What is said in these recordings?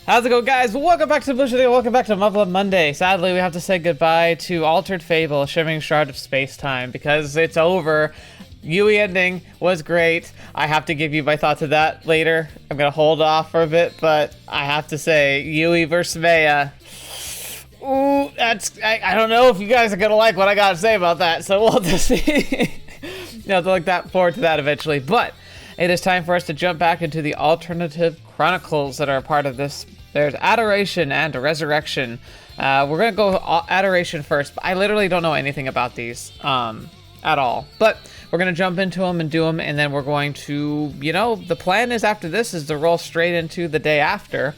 How's it going, guys? Welcome back to TheBlueShifting. Welcome back to Muv-Luv Monday. Sadly, we have to say goodbye to Altered Fable, Shimmering Shard of Spacetime, because it's over. Yui ending was great. I have to give you my thoughts of that later. I'm gonna hold off for a bit, but I have to say, Yui versus Maya. Ooh, I don't know if you guys are gonna like what I gotta say about that, so we'll just see. You have to look forward to that eventually, but it is time for us to jump back into the alternative chronicles that are a part of this. There's Adoration and Resurrection. We're gonna go Adoration first, but I literally don't know anything about these at all. But we're gonna jump into them and do them, and then we're going to, you know, the plan is after this is to roll straight into the day after.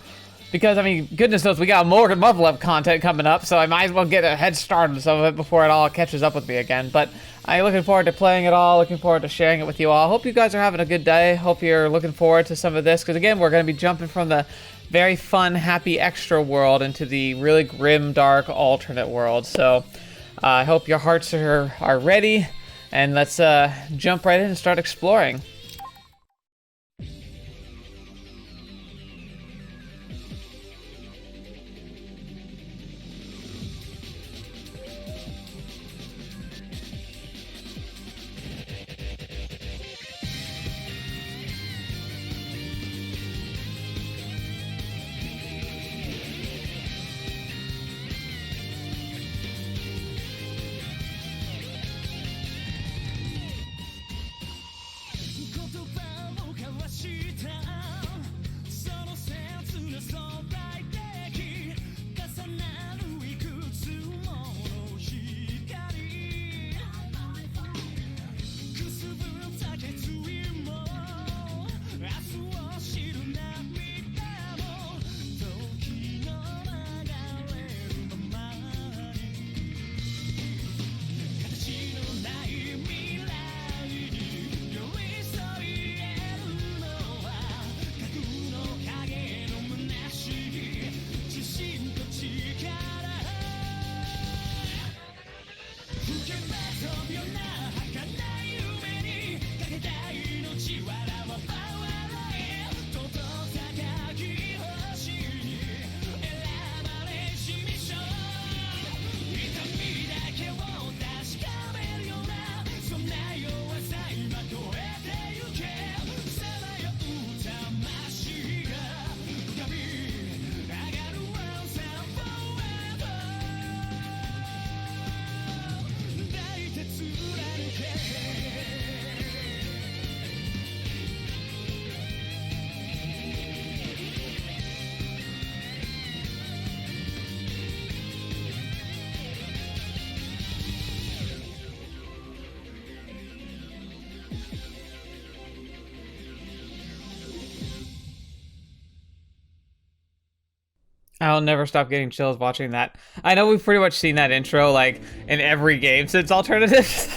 Because, I mean, goodness knows we got more Muv-Luv content coming up, so I might as well get a head start on some of it before it all catches up with me again. But I'm looking forward to playing it all, looking forward to sharing it with you all. Hope you guys are having a good day. Hope you're looking forward to some of this, because again, we're going to be jumping from the very fun, happy, extra world into the really grim, dark, alternate world. So I hope your hearts are ready, and let's jump right in and start exploring. I'll never stop getting chills watching that. I know we've pretty much seen that intro like in every game since Alternatives,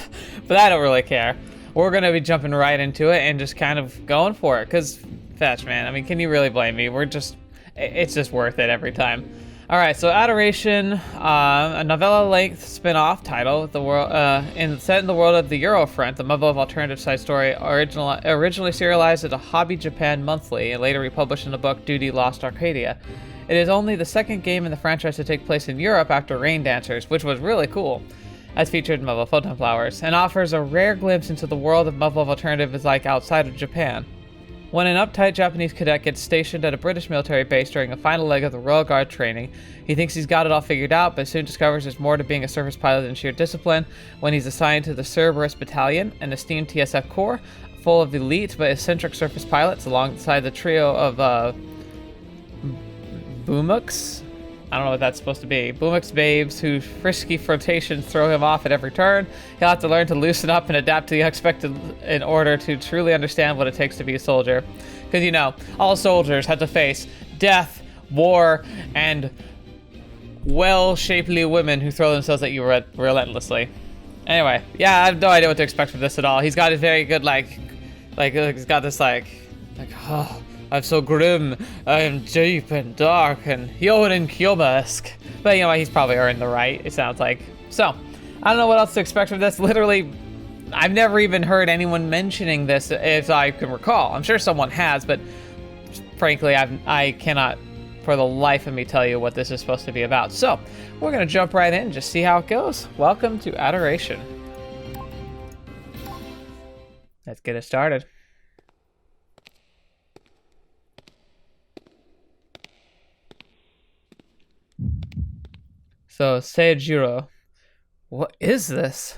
but I don't really care. We're gonna be jumping right into it and just kind of going for it, because fetch, man. I mean, can you really blame me? It's just worth it every time. All right, so Adoration, a novella-length spin-off title, set in the world of the Eurofront, the Muv-Luv alternative side story, originally serialized as a Hobby Japan monthly and later republished in the book Duty Lost Arcadia. It is only the second game in the franchise to take place in Europe after Rain Dancers, which was really cool, as featured in Muv-Luv Photonmelodies, and offers a rare glimpse into the world of Muv-Luv alternative is like outside of Japan. When an uptight Japanese cadet gets stationed at a British military base during a final leg of the Royal Guard training, he thinks he's got it all figured out, but soon discovers there's more to being a surface pilot than sheer discipline when he's assigned to the Cerberus Battalion, an esteemed TSF corps full of elite but eccentric surface pilots alongside the trio of Boomux? I don't know what that's supposed to be. Boomux babes whose frisky flirtations throw him off at every turn. He'll have to learn to loosen up and adapt to the unexpected in order to truly understand what it takes to be a soldier. Because, you know, all soldiers have to face death, war, and well-shapely women who throw themselves at you relentlessly. Anyway, yeah, I have no idea what to expect from this at all. He's got a very good, he's got this, oh, I'm so grim, I am deep and dark and Yoden and Kyoba-esque. But you know what, he's probably earned the right, it sounds like. So, I don't know what else to expect from this. Literally, I've never even heard anyone mentioning this, if I can recall. I'm sure someone has, but frankly, I cannot for the life of me tell you what this is supposed to be about. So, we're going to jump right in and just see how it goes. Welcome to Adoration. Let's get it started. So, Seijurou. What is this?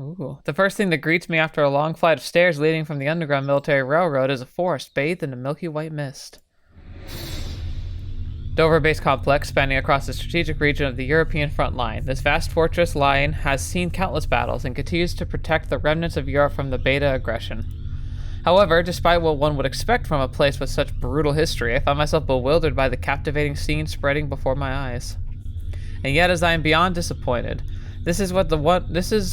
Ooh. The first thing that greets me after a long flight of stairs leading from the underground military railroad is a forest bathed in a milky white mist. Dover Base Complex, spanning across the strategic region of the European front line. This vast fortress line has seen countless battles and continues to protect the remnants of Europe from the Beta aggression. However, despite what one would expect from a place with such brutal history, I found myself bewildered by the captivating scene spreading before my eyes. And yet, as I am beyond disappointed, this is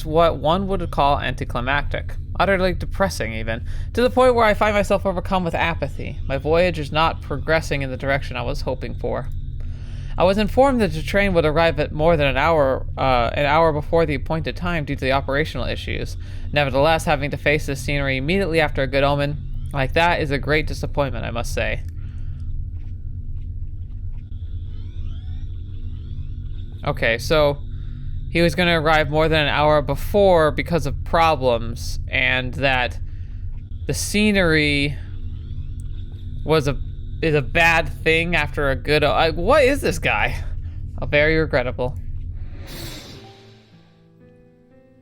what one would call anticlimactic, utterly depressing even, to the point where I find myself overcome with apathy. My voyage is not progressing in the direction I was hoping for. I was informed that the train would arrive at more than an hour before the appointed time due to the operational issues. Nevertheless, having to face this scenery immediately after a good omen like that is a great disappointment, I must say. Okay, so he was going to arrive more than an hour before because of problems, and that the scenery is a bad thing after a good... what is this guy? Oh, very regrettable.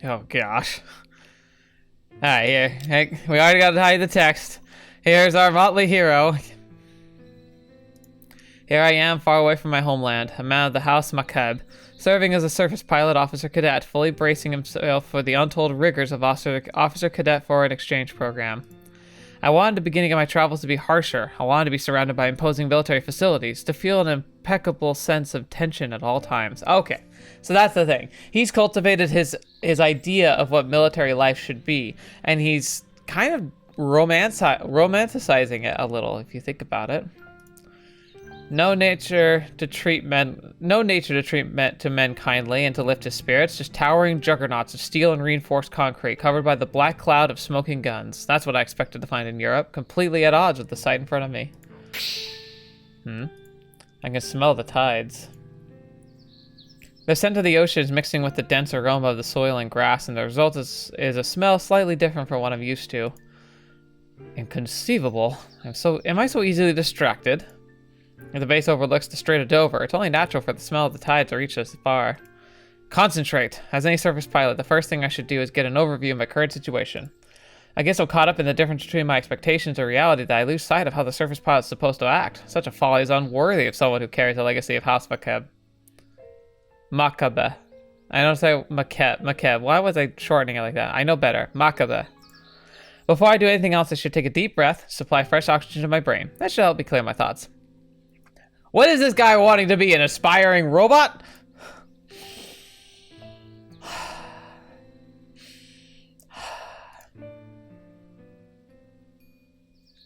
Oh, gosh. Alright, here. Hey, we already got to hide the text. Here's our motley hero. Here I am, far away from my homeland, a man of the House Makabe, serving as a surface pilot officer cadet, fully bracing himself for the untold rigors of officer cadet foreign exchange program. I wanted the beginning of my travels to be harsher. I wanted to be surrounded by imposing military facilities, to feel an impeccable sense of tension at all times. Okay, so that's the thing. He's cultivated his idea of what military life should be, and he's kind of romanticizing it a little, if you think about it. No nature to treat men kindly and to lift his spirits, just towering juggernauts of steel and reinforced concrete covered by the black cloud of smoking guns. That's what I expected to find in Europe, completely at odds with the sight in front of me. I can smell the tides. The scent of the ocean is mixing with the dense aroma of the soil and grass, and the result is a smell slightly different from what I'm used to. Inconceivable. Am I so easily distracted? If the base overlooks the Strait of Dover, it's only natural for the smell of the tide to reach this far. Concentrate. As any surface pilot, the first thing I should do is get an overview of my current situation. I get so caught up in the difference between my expectations and reality that I lose sight of how the surface pilot's supposed to act. Such a folly is unworthy of someone who carries the legacy of House Makabe. Makabe. I don't say Makabe. Why was I shortening it like that? I know better. Makabe. Before I do anything else, I should take a deep breath, supply fresh oxygen to my brain. That should help me clear my thoughts. What is this guy wanting to be, an aspiring robot?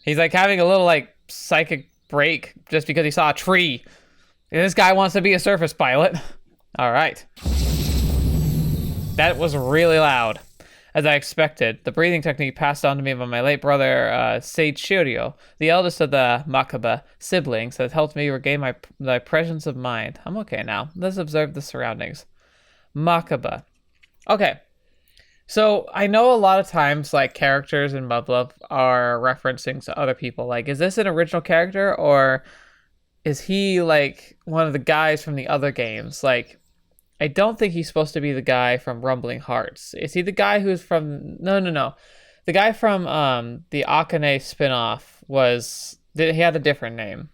He's like having a little like psychic break just because he saw a tree. And this guy wants to be a surface pilot. All right. That was really loud. As I expected, the breathing technique passed on to me by my late brother, Seijurou, the eldest of the Makabe siblings, has helped me regain my presence of mind. I'm okay now. Let's observe the surroundings. Makabe. Okay. So, I know a lot of times, like, characters in Muv-Luv are referencing to other people. Like, is this an original character, or is he, like, one of the guys from the other games? Like, I don't think he's supposed to be the guy from Rumbling Hearts. Is he the guy who's from... No. The guy from the Akane spinoff he had a different name.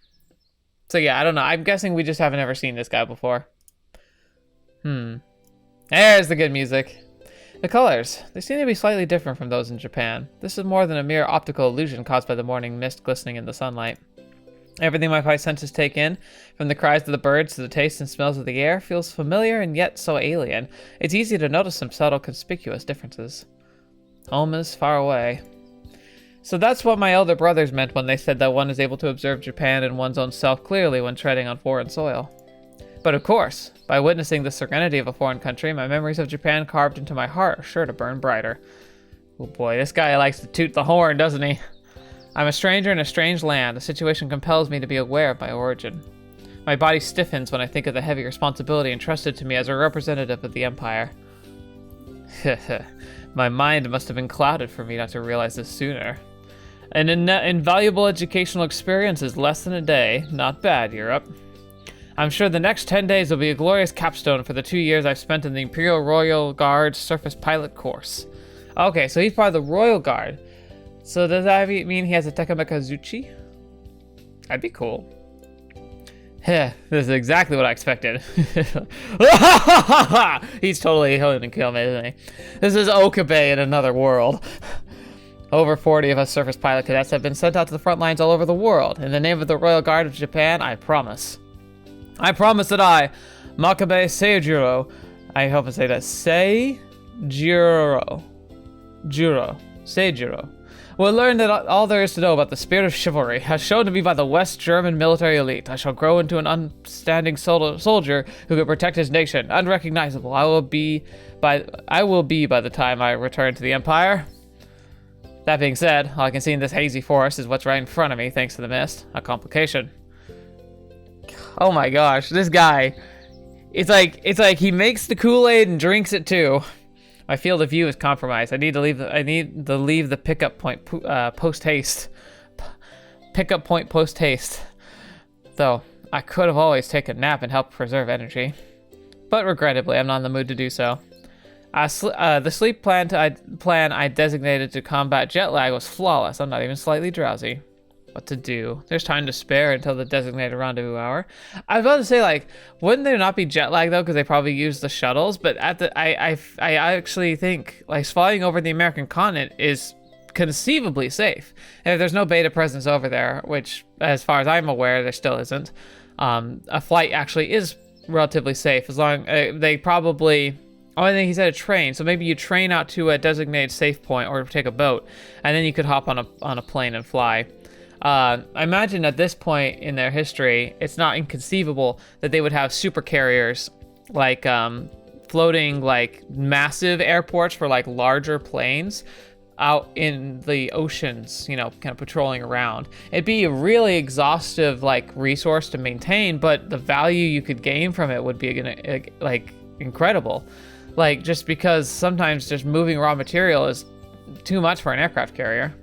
So yeah, I don't know. I'm guessing we just haven't ever seen this guy before. There's the good music. The colors. They seem to be slightly different from those in Japan. This is more than a mere optical illusion caused by the morning mist glistening in the sunlight. Everything my five senses take in, from the cries of the birds to the tastes and smells of the air, feels familiar and yet so alien. It's easy to notice some subtle, conspicuous differences. Home is far away. So that's what my elder brothers meant when they said that one is able to observe Japan and one's own self clearly when treading on foreign soil. But of course, by witnessing the serenity of a foreign country, my memories of Japan carved into my heart are sure to burn brighter. Oh boy, this guy likes to toot the horn, doesn't he? I'm a stranger in a strange land. The situation compels me to be aware of my origin. My body stiffens when I think of the heavy responsibility entrusted to me as a representative of the Empire. My mind must have been clouded for me not to realize this sooner. An invaluable educational experience is less than a day. Not bad, Europe. I'm sure the next 10 days will be a glorious capstone for the 2 years I've spent in the Imperial Royal Guard Surface Pilot course. Okay, so he's part of the Royal Guard. So does that mean he has a Takamakazuchi? That'd be cool. Heh, this is exactly what I expected. He's totally going to kill me, isn't he? This is Okabe in another world. Over 40 of us surface pilot cadets have been sent out to the front lines all over the world. In the name of the Royal Guard of Japan, I promise. I promise that I, Makabe Seijurou, I hope I say that, Seijurou, will learn that all there is to know about the spirit of chivalry, as shown to me by the West German military elite. I shall grow into an upstanding soldier who can protect his nation. Unrecognizable, I will be by the time I return to the Empire. That being said, all I can see in this hazy forest is what's right in front of me, thanks to the mist. A complication. Oh my gosh, this guy. It's like he makes the Kool-Aid and drinks it too. My field of view is compromised. I need to leave the pickup point post haste. Pickup point post haste. Though I could have always taken a nap and helped preserve energy, but regrettably, I'm not in the mood to do so. The sleep plan I designated to combat jet lag was flawless. I'm not even slightly drowsy. What to do? There's time to spare until the designated rendezvous hour. I was about to say, like, wouldn't there not be jet lag though, because they probably use the shuttles? But I actually think like flying over the American continent is conceivably safe. And if there's no beta presence over there, which as far as I'm aware there still isn't, a flight actually is relatively safe as long they probably. Oh, I think he said a train. So maybe you train out to a designated safe point or take a boat, and then you could hop on a plane and fly. I imagine at this point in their history, it's not inconceivable that they would have super carriers, like floating like massive airports for like larger planes out in the oceans, you know, kind of patrolling around. It'd be a really exhaustive like resource to maintain, but the value you could gain from it would be like incredible. Like just because sometimes just moving raw material is too much for an aircraft carrier.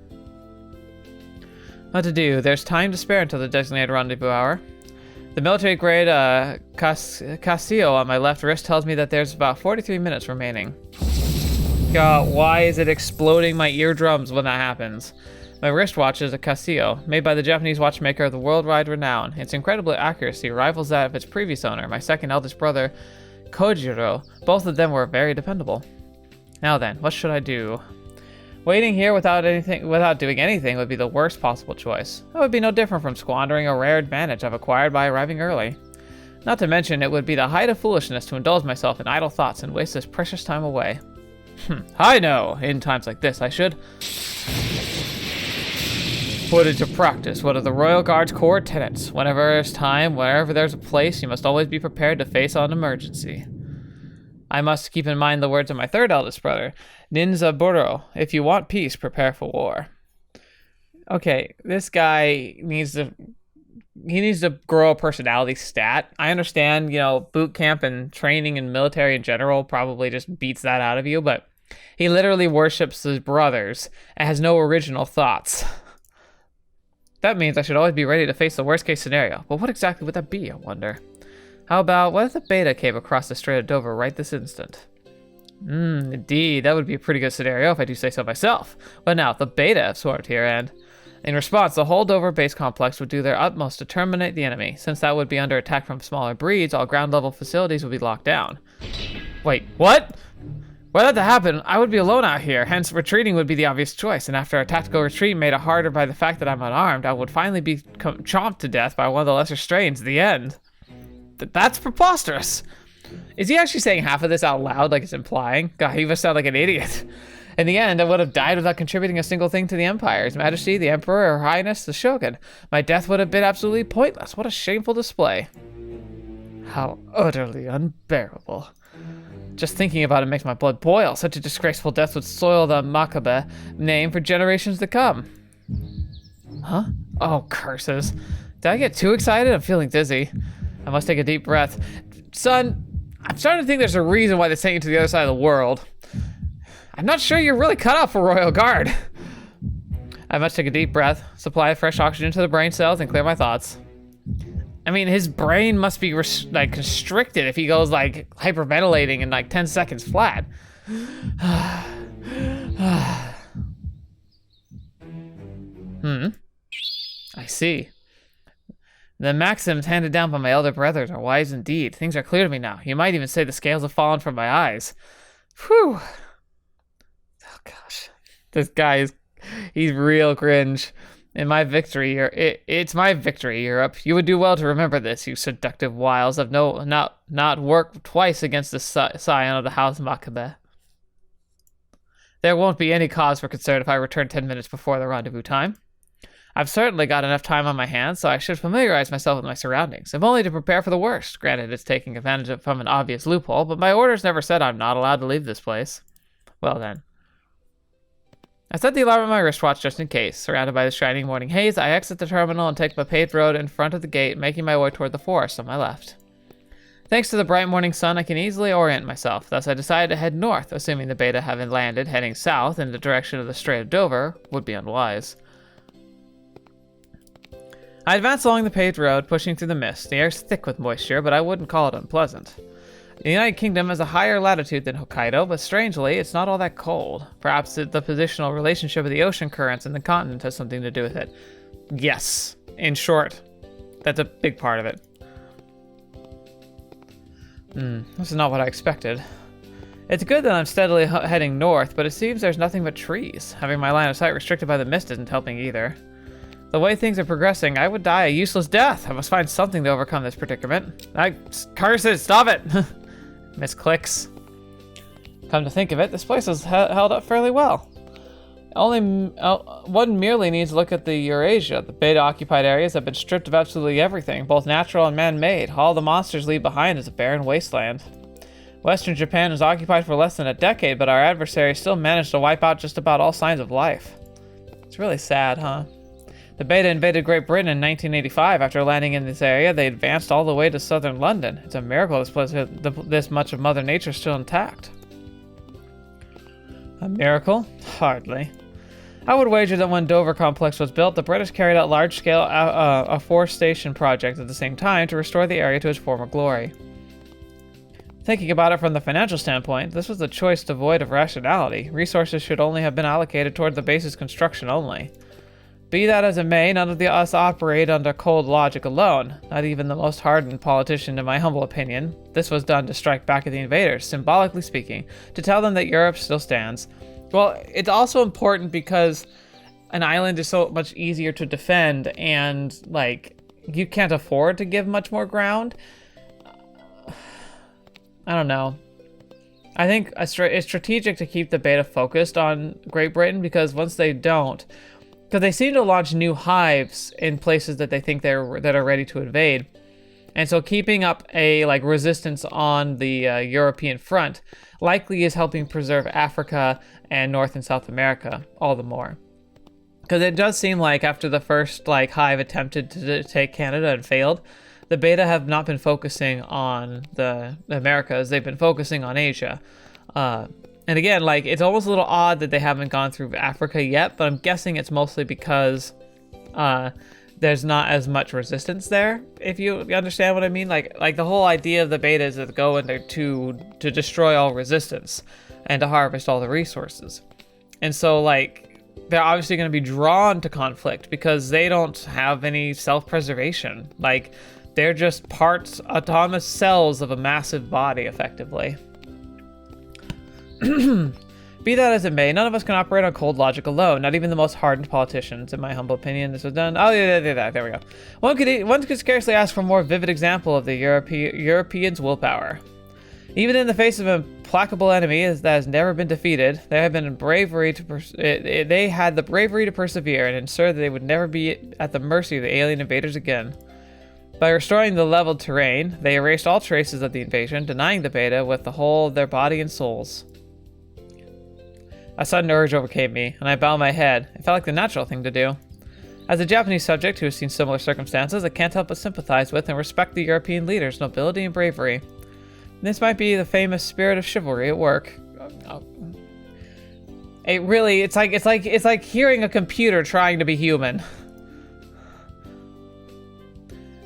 What to do? There's time to spare until the designated rendezvous hour. The military grade Casio on my left wrist tells me that there's about 43 minutes remaining. God, why is it exploding my eardrums when that happens? My wristwatch is a Casio, made by the Japanese watchmaker of the worldwide renown. Its incredible accuracy rivals that of its previous owner, my second eldest brother, Kojiro. Both of them were very dependable. Now then, what should I do? Waiting here without doing anything would be the worst possible choice. That would be no different from squandering a rare advantage I've acquired by arriving early. Not to mention, it would be the height of foolishness to indulge myself in idle thoughts and waste this precious time away. I know, in times like this I should put into practice one of the Royal Guard's core tenets. Whenever there's time, wherever there's a place, you must always be prepared to face an emergency. I must keep in mind the words of my third eldest brother, Ninzaburo. If you want peace, prepare for war. Okay, this guy needs to grow a personality stat. I understand, you know, boot camp and training and military in general probably just beats that out of you, but he literally worships his brothers and has no original thoughts. That means I should always be ready to face the worst case scenario. But what exactly would that be, I wonder? How about, what if the beta came across the Strait of Dover right this instant? Indeed, that would be a pretty good scenario if I do say so myself. But now, the beta have swarmed here, and in response, the whole Dover base complex would do their utmost to terminate the enemy. Since that would be under attack from smaller breeds, all ground-level facilities would be locked down. Wait, what? Were that to happen, I would be alone out here, hence retreating would be the obvious choice, and after a tactical retreat made it harder by the fact that I'm unarmed, I would finally be chomped to death by one of the lesser strains, the end. That's preposterous. Is he actually saying half of this out loud like it's implying? God, he must sound like an idiot. In the end, I would have died without contributing a single thing to the Empire. His Majesty, the Emperor, Her Highness, the Shogun. My death would have been absolutely pointless. What a shameful display. How utterly unbearable. Just thinking about it makes my blood boil. Such a disgraceful death would soil the Makabe name for generations to come. Huh? Oh, curses. Did I get too excited? I'm feeling dizzy. I must take a deep breath. Son, I'm starting to think there's a reason why they sent you to the other side of the world. I'm not sure you're really cut out for Royal Guard. I must take a deep breath, supply fresh oxygen to the brain cells, and clear my thoughts. I mean, his brain must be like constricted if he goes like hyperventilating in like 10 seconds flat. I see. The maxims handed down by my elder brothers are wise indeed. Things are clear to me now. You might even say the scales have fallen from my eyes. Whew. Oh gosh. This guy he's real cringe. In my victory, it's my victory, Europe. You would do well to remember this, you seductive wiles of not work twice against the scion of the House Makabe. There won't be any cause for concern if I return 10 minutes before the rendezvous time. I've certainly got enough time on my hands, so I should familiarize myself with my surroundings, if only to prepare for the worst. Granted, it's taking advantage from an obvious loophole, but my orders never said I'm not allowed to leave this place. Well then. I set the alarm on my wristwatch just in case. Surrounded by the shining morning haze, I exit the terminal and take the paved road in front of the gate, making my way toward the forest on my left. Thanks to the bright morning sun, I can easily orient myself, thus I decided to head north, assuming the beta having landed, heading south in the direction of the Strait of Dover would be unwise. I advanced along the paved road, pushing through the mist. The air's thick with moisture, but I wouldn't call it unpleasant. The United Kingdom has a higher latitude than Hokkaido, but strangely, it's not all that cold. Perhaps the positional relationship of the ocean currents and the continent has something to do with it. Yes, in short, that's a big part of it. This is not what I expected. It's good that I'm steadily heading north, but it seems there's nothing but trees. Having my line of sight restricted by the mist isn't helping either. The way things are progressing, I would die a useless death. I must find something to overcome this predicament. Curse it, stop it! Misclicks. Come to think of it, this place has held up fairly well. One merely needs to look at the Eurasia. The beta-occupied areas have been stripped of absolutely everything, both natural and man-made. All the monsters leave behind is a barren wasteland. Western Japan was occupied for less than a decade, but our adversaries still managed to wipe out just about all signs of life. It's really sad, huh? The beta invaded Great Britain in 1985. After landing in this area, they advanced all the way to southern London. It's a miracle this much of Mother Nature is still intact. A miracle? Hardly. I would wager that when Dover Complex was built, the British carried out large-scale afforestation projects at the same time to restore the area to its former glory. Thinking about it from the financial standpoint, this was a choice devoid of rationality. Resources should only have been allocated toward the base's construction only. Be that as it may, none of us operate under cold logic alone, not even the most hardened politician in my humble opinion. This was done to strike back at the invaders, symbolically speaking, to tell them that Europe still stands. Well, it's also important because an island is so much easier to defend, and, like, you can't afford to give much more ground. I don't know. I think it's strategic to keep the beta focused on Great Britain, because once they don't, because they seem to launch new hives in places that they think that are ready to invade, and so keeping up a resistance on the European front likely is helping preserve Africa and North and South America all the more. Because it does seem like after the first hive attempted to take Canada and failed, the beta have not been focusing on the Americas; they've been focusing on Asia. And again, it's almost a little odd that they haven't gone through Africa yet, but I'm guessing it's mostly because there's not as much resistance there, if you understand what I mean. Like the whole idea of the beta is to go in there to destroy all resistance and to harvest all the resources. And so, they're obviously going to be drawn to conflict because they don't have any self-preservation. They're just parts, autonomous cells of a massive body, effectively. Be that as it may, none of us can operate on cold logic alone, not even the most hardened politicians. In my humble opinion, this was done. Oh, yeah, there we go. One could scarcely ask for a more vivid example of the Europeans' willpower. Even in the face of an implacable enemy that has never been defeated, they had the bravery to persevere and ensure that they would never be at the mercy of the alien invaders again. By restoring the leveled terrain, they erased all traces of the invasion, denying the beta with the whole of their body and souls. A sudden urge overcame me, and I bowed my head. It felt like the natural thing to do. As a Japanese subject who has seen similar circumstances, I can't help but sympathize with and respect the European leaders' nobility and bravery. This might be the famous spirit of chivalry at work. It really, it's like hearing a computer trying to be human.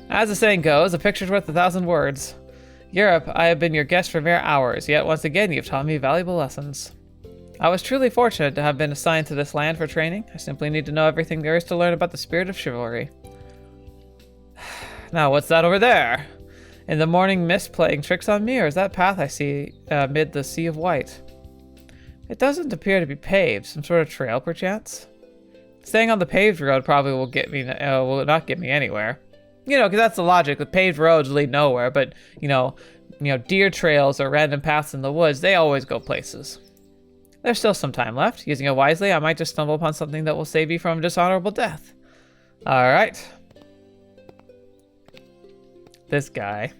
As the saying goes, a picture's worth 1,000 words. Europe, I have been your guest for mere hours, yet once again you've taught me valuable lessons. I was truly fortunate to have been assigned to this land for training. I simply need to know everything there is to learn about the spirit of chivalry. Now, what's that over there? In the morning mist playing tricks on me, or is that path I see amid the sea of white? It doesn't appear to be paved. Some sort of trail, perchance? Staying on the paved road probably will get me, will not get me anywhere. You know, because that's the logic. The paved roads lead nowhere, but, you know, deer trails or random paths in the woods, they always go places. There's still some time left. Using it wisely, I might just stumble upon something that will save you from dishonorable death. Alright. This guy.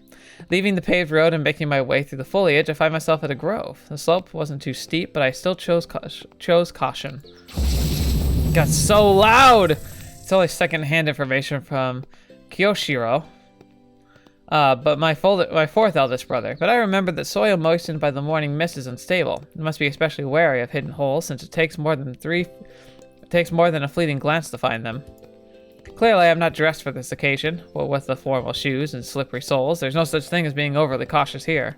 Leaving the paved road and making my way through the foliage, I find myself at a grove. The slope wasn't too steep, but I still chose caution. It got so loud! It's only second-hand information from Kyoshiro. But my fourth eldest brother. But I remember that soil moistened by the morning mist is unstable. You must be especially wary of hidden holes, since it takes more than a fleeting glance to find them. Clearly, I'm not dressed for this occasion. Well, with the formal shoes and slippery soles, there's no such thing as being overly cautious here.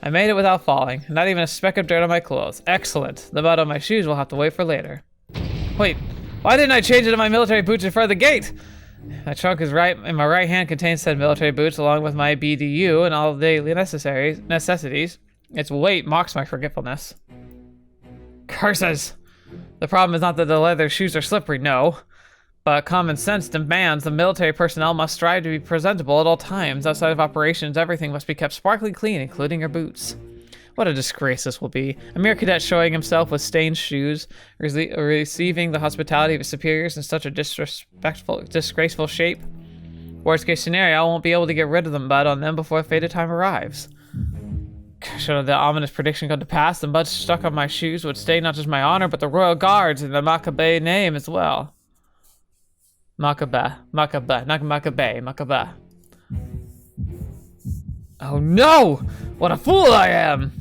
I made it without falling. Not even a speck of dirt on my clothes. Excellent. The butt on my shoes will have to wait for later. Wait, why didn't I change into my military boots in front of the gate? My trunk is right, and my right hand contains said military boots along with my BDU and all daily necessities. Its weight mocks my forgetfulness. Curses! The problem is not that the leather shoes are slippery, no. But common sense demands the military personnel must strive to be presentable at all times. Outside of operations, everything must be kept sparkling clean, including your boots. What a disgrace this will be. A mere cadet showing himself with stained shoes, receiving the hospitality of his superiors in such a disgraceful shape. Worst case scenario, I won't be able to get rid of the mud on them before the fated time arrives. Should the ominous prediction come to pass, the mud stuck on my shoes would stain not just my honor, but the royal guards and the Makabe name as well. Makabe. Oh no! What a fool I am!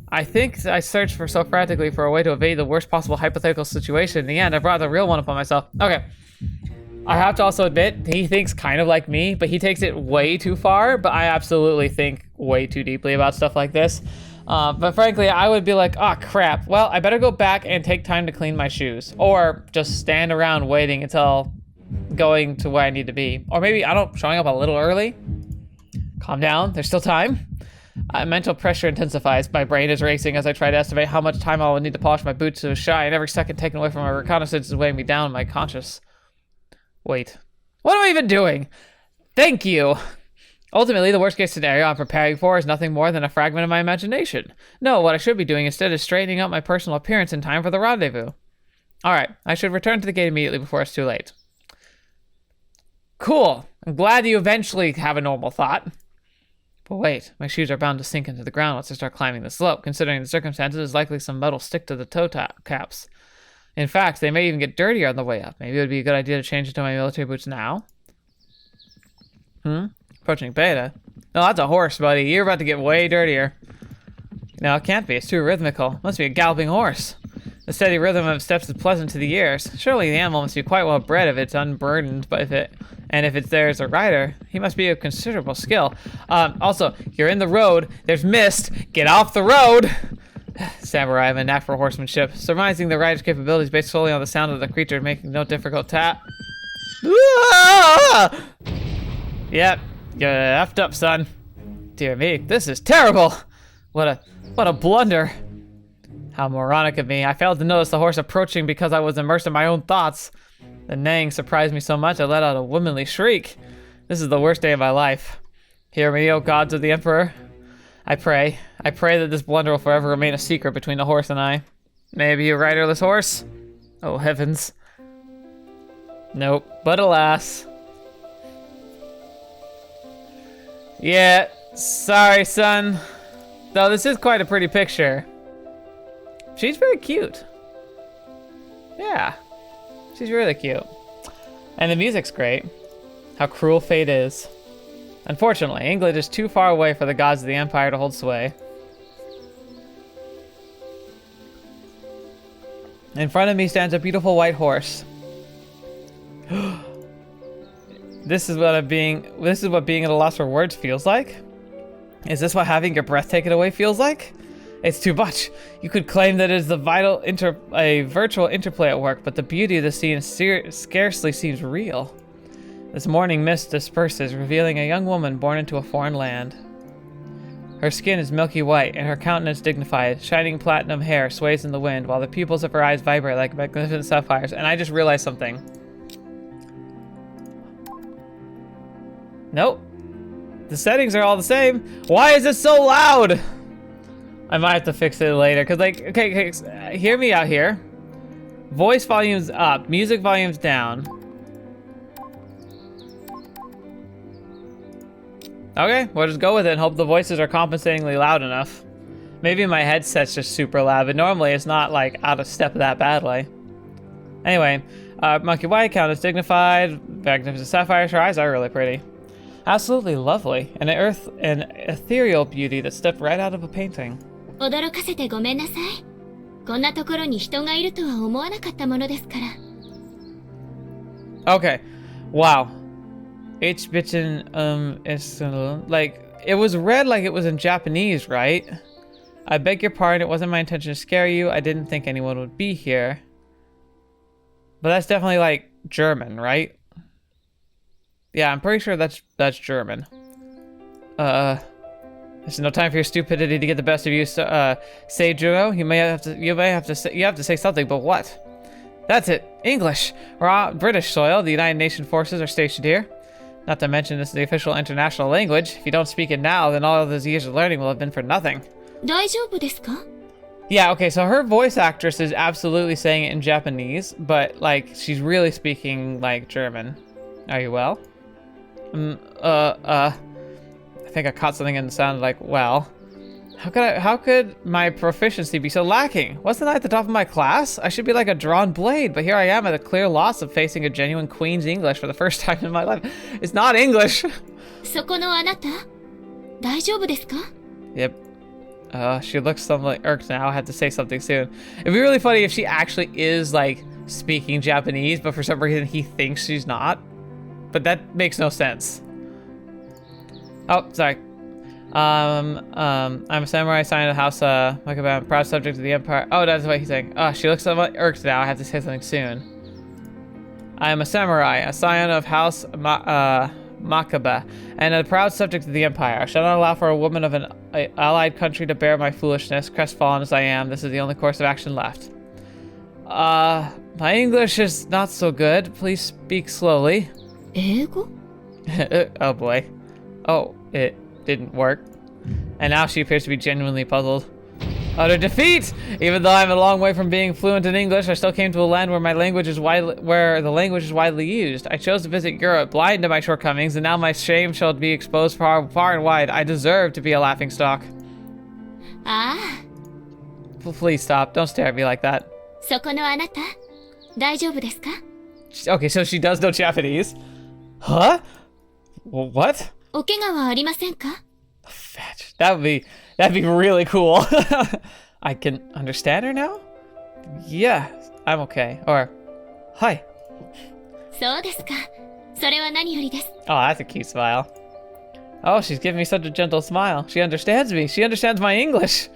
I think I searched so frantically for a way to evade the worst possible hypothetical situation. In the end, I brought the real one upon myself. Okay. I have to also admit, he thinks kind of like me, but he takes it way too far, but I absolutely think way too deeply about stuff like this. But frankly, I would be like, oh crap, well, I better go back and take time to clean my shoes. Or just stand around waiting until going to where I need to be. Or maybe, showing up a little early. Calm down, there's still time. Mental pressure intensifies. My brain is racing as I try to estimate how much time I will need to polish my boots to a shine. Every second taken away from my reconnaissance is weighing me down, my conscience. Wait. What am I even doing? Thank you! Ultimately, the worst case scenario I'm preparing for is nothing more than a fragment of my imagination. No, what I should be doing instead is straightening up my personal appearance in time for the rendezvous. Alright, I should return to the gate immediately before it's too late. Cool. I'm glad you eventually have a normal thought. But wait, my shoes are bound to sink into the ground once I start climbing the slope. Considering the circumstances, it's likely some mud will stick to the toe caps. In fact, they may even get dirtier on the way up. Maybe it would be a good idea to change into my military boots now. Approaching beta. No, that's a horse, buddy. You're about to get way dirtier. No, it can't be. It's too rhythmical. Must be a galloping horse. The steady rhythm of steps is pleasant to the ears. Surely the animal must be quite well bred if it's unburdened by it. And if it's there as a rider, he must be of considerable skill. Also, you're in the road. There's mist. Get off the road! Samurai have a knack for horsemanship. Surmising the rider's capabilities based solely on the sound of the creature making no difficult tap. Ah! Yep, you're effed up, son. Dear me, this is terrible! What a blunder. How moronic of me. I failed to notice the horse approaching because I was immersed in my own thoughts. The neighing surprised me so much I let out a womanly shriek. This is the worst day of my life. Hear me, O gods of the Emperor. I pray that this blunder will forever remain a secret between the horse and I. May I be a riderless horse? Oh heavens. Nope, but alas. Yeah, sorry son. Though this is quite a pretty picture. She's very cute. Yeah. She's really cute. And the music's great. How cruel fate is. Unfortunately, England is too far away for the gods of the Empire to hold sway. In front of me stands a beautiful white horse. This is what being at a loss for words feels like? Is this what having your breath taken away feels like? It's too much. You could claim that it is a virtual interplay at work, but the beauty of the scene scarcely seems real. This morning mist disperses, revealing a young woman born into a foreign land. Her skin is milky white, and her countenance dignified. Shining platinum hair sways in the wind, while the pupils of her eyes vibrate like magnificent sapphires. And I just realized something. Nope. The settings are all the same. Why is it so loud? I might have to fix it later, because, like, okay, hear me out here. Voice volume's up, music volume's down. Okay, we'll just go with it and hope the voices are compensatingly loud enough. Maybe my headset's just super loud, but normally it's not, like, out of step that badly. Anyway, monkey white, countess dignified, magnificent sapphires, her eyes are really pretty. Absolutely lovely, an ethereal beauty that stepped right out of a painting. 驚かせてごめんなさい。こんなところに人がいるとは思わなかったものですから。 Okay, wow. H bitchin is like it was read like it was in Japanese, right? I beg your pardon, it wasn't my intention to scare you. I didn't think anyone would be here. But that's definitely like German, right? Yeah, I'm pretty sure that's German. There's no time for your stupidity to get the best of you, Seijurou. You have to say something, but what? That's it, English. We're on British soil. The United Nations forces are stationed here. Not to mention this is the official international language. If you don't speak it now, then all of those years of learning will have been for nothing. 大丈夫ですか? Yeah, okay, so her voice actress is absolutely saying it in Japanese, but like she's really speaking like German. Are you well? I think I caught something in the sound like, well. How could my proficiency be so lacking? Wasn't I at the top of my class? I should be like a drawn blade, but here I am at a clear loss of facing a genuine Queen's English for the first time in my life. It's not English. そこのあなた? 大丈夫ですか? Yep. She looks somewhat irked now. I have to say something soon. It'd be really funny if she actually is like speaking Japanese, but for some reason he thinks she's not. But that makes no sense. Oh, sorry. I'm a samurai assigned to the house, Makabe, proud subject of the empire. Oh, that's what he's saying. Oh, she looks somewhat irked now. I have to say something soon. I am a samurai, a scion of house Makabe, and a proud subject of the empire. I shall not allow for a woman of an allied country to bear my foolishness. Crestfallen as I am, this is the only course of action left. My English is not so good. Please speak slowly. 英語? Oh boy. Oh, it didn't work. And now she appears to be genuinely puzzled. Utter defeat! Even though I'm a long way from being fluent in English, I still came to a land where the language is widely used. I chose to visit Europe, blind to my shortcomings, and now my shame shall be exposed far and wide. I deserve to be a laughingstock. Ah. Please stop. Don't stare at me like that. そこのあなた? 大丈夫ですか? Okay, so she does know Japanese. Huh? Well, what? お怪我はありませんか? Fetch. That'd be really cool. I can understand her now? Yeah, I'm okay. Or, hi. そうですか。それは何よりです。 Oh, that's a cute smile. Oh, she's giving me such a gentle smile. She understands me. She understands my English.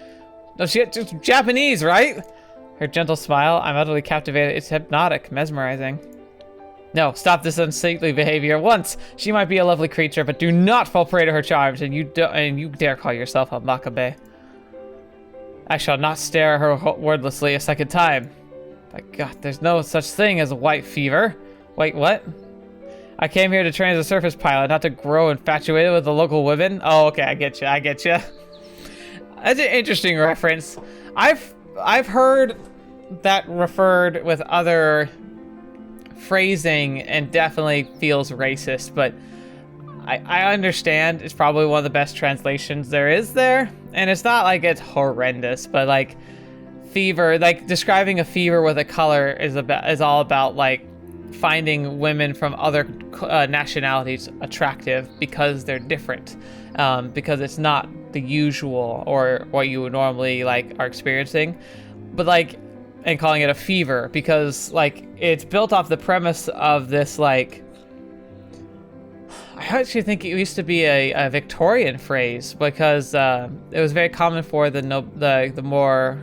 No, she's Japanese, right? Her gentle smile, I'm utterly captivated. It's hypnotic, mesmerizing. No, stop this unsaintly behavior at once. She might be a lovely creature, but do not fall prey to her charms, and you dare call yourself a Makabe. I shall not stare at her wordlessly a second time. By God, there's no such thing as a white fever. Wait, what? I came here to train as a surface pilot, not to grow infatuated with the local women. Oh, okay, I get you. That's an interesting reference. I've heard that referred with other phrasing and definitely feels racist, but I understand it's probably one of the best translations there is there, and it's not like it's horrendous, but like fever, like describing a fever with a color is all about like finding women from other nationalities attractive because they're different, because it's not the usual or what you would normally like are experiencing, but like, and calling it a fever because like it's built off the premise of this like, I actually think it used to be a Victorian phrase because it was very common for the more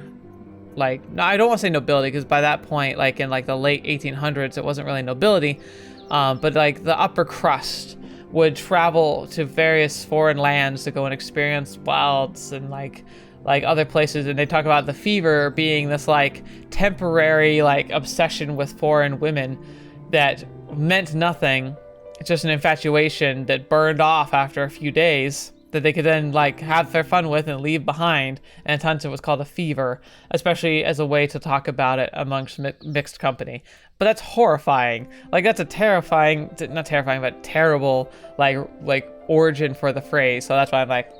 like, no, I don't want to say nobility because by that point, like in like the late 1800s, it wasn't really nobility, but like the upper crust would travel to various foreign lands to go and experience wilds and like other places, and they talk about the fever being this like temporary like obsession with foreign women that meant nothing, just an infatuation that burned off after a few days that they could then like have their fun with and leave behind, and hence it was called a fever, especially as a way to talk about it amongst mixed company. But that's horrifying. Like that's a terrifying, not terrifying, but terrible like origin for the phrase. So that's why I'm like,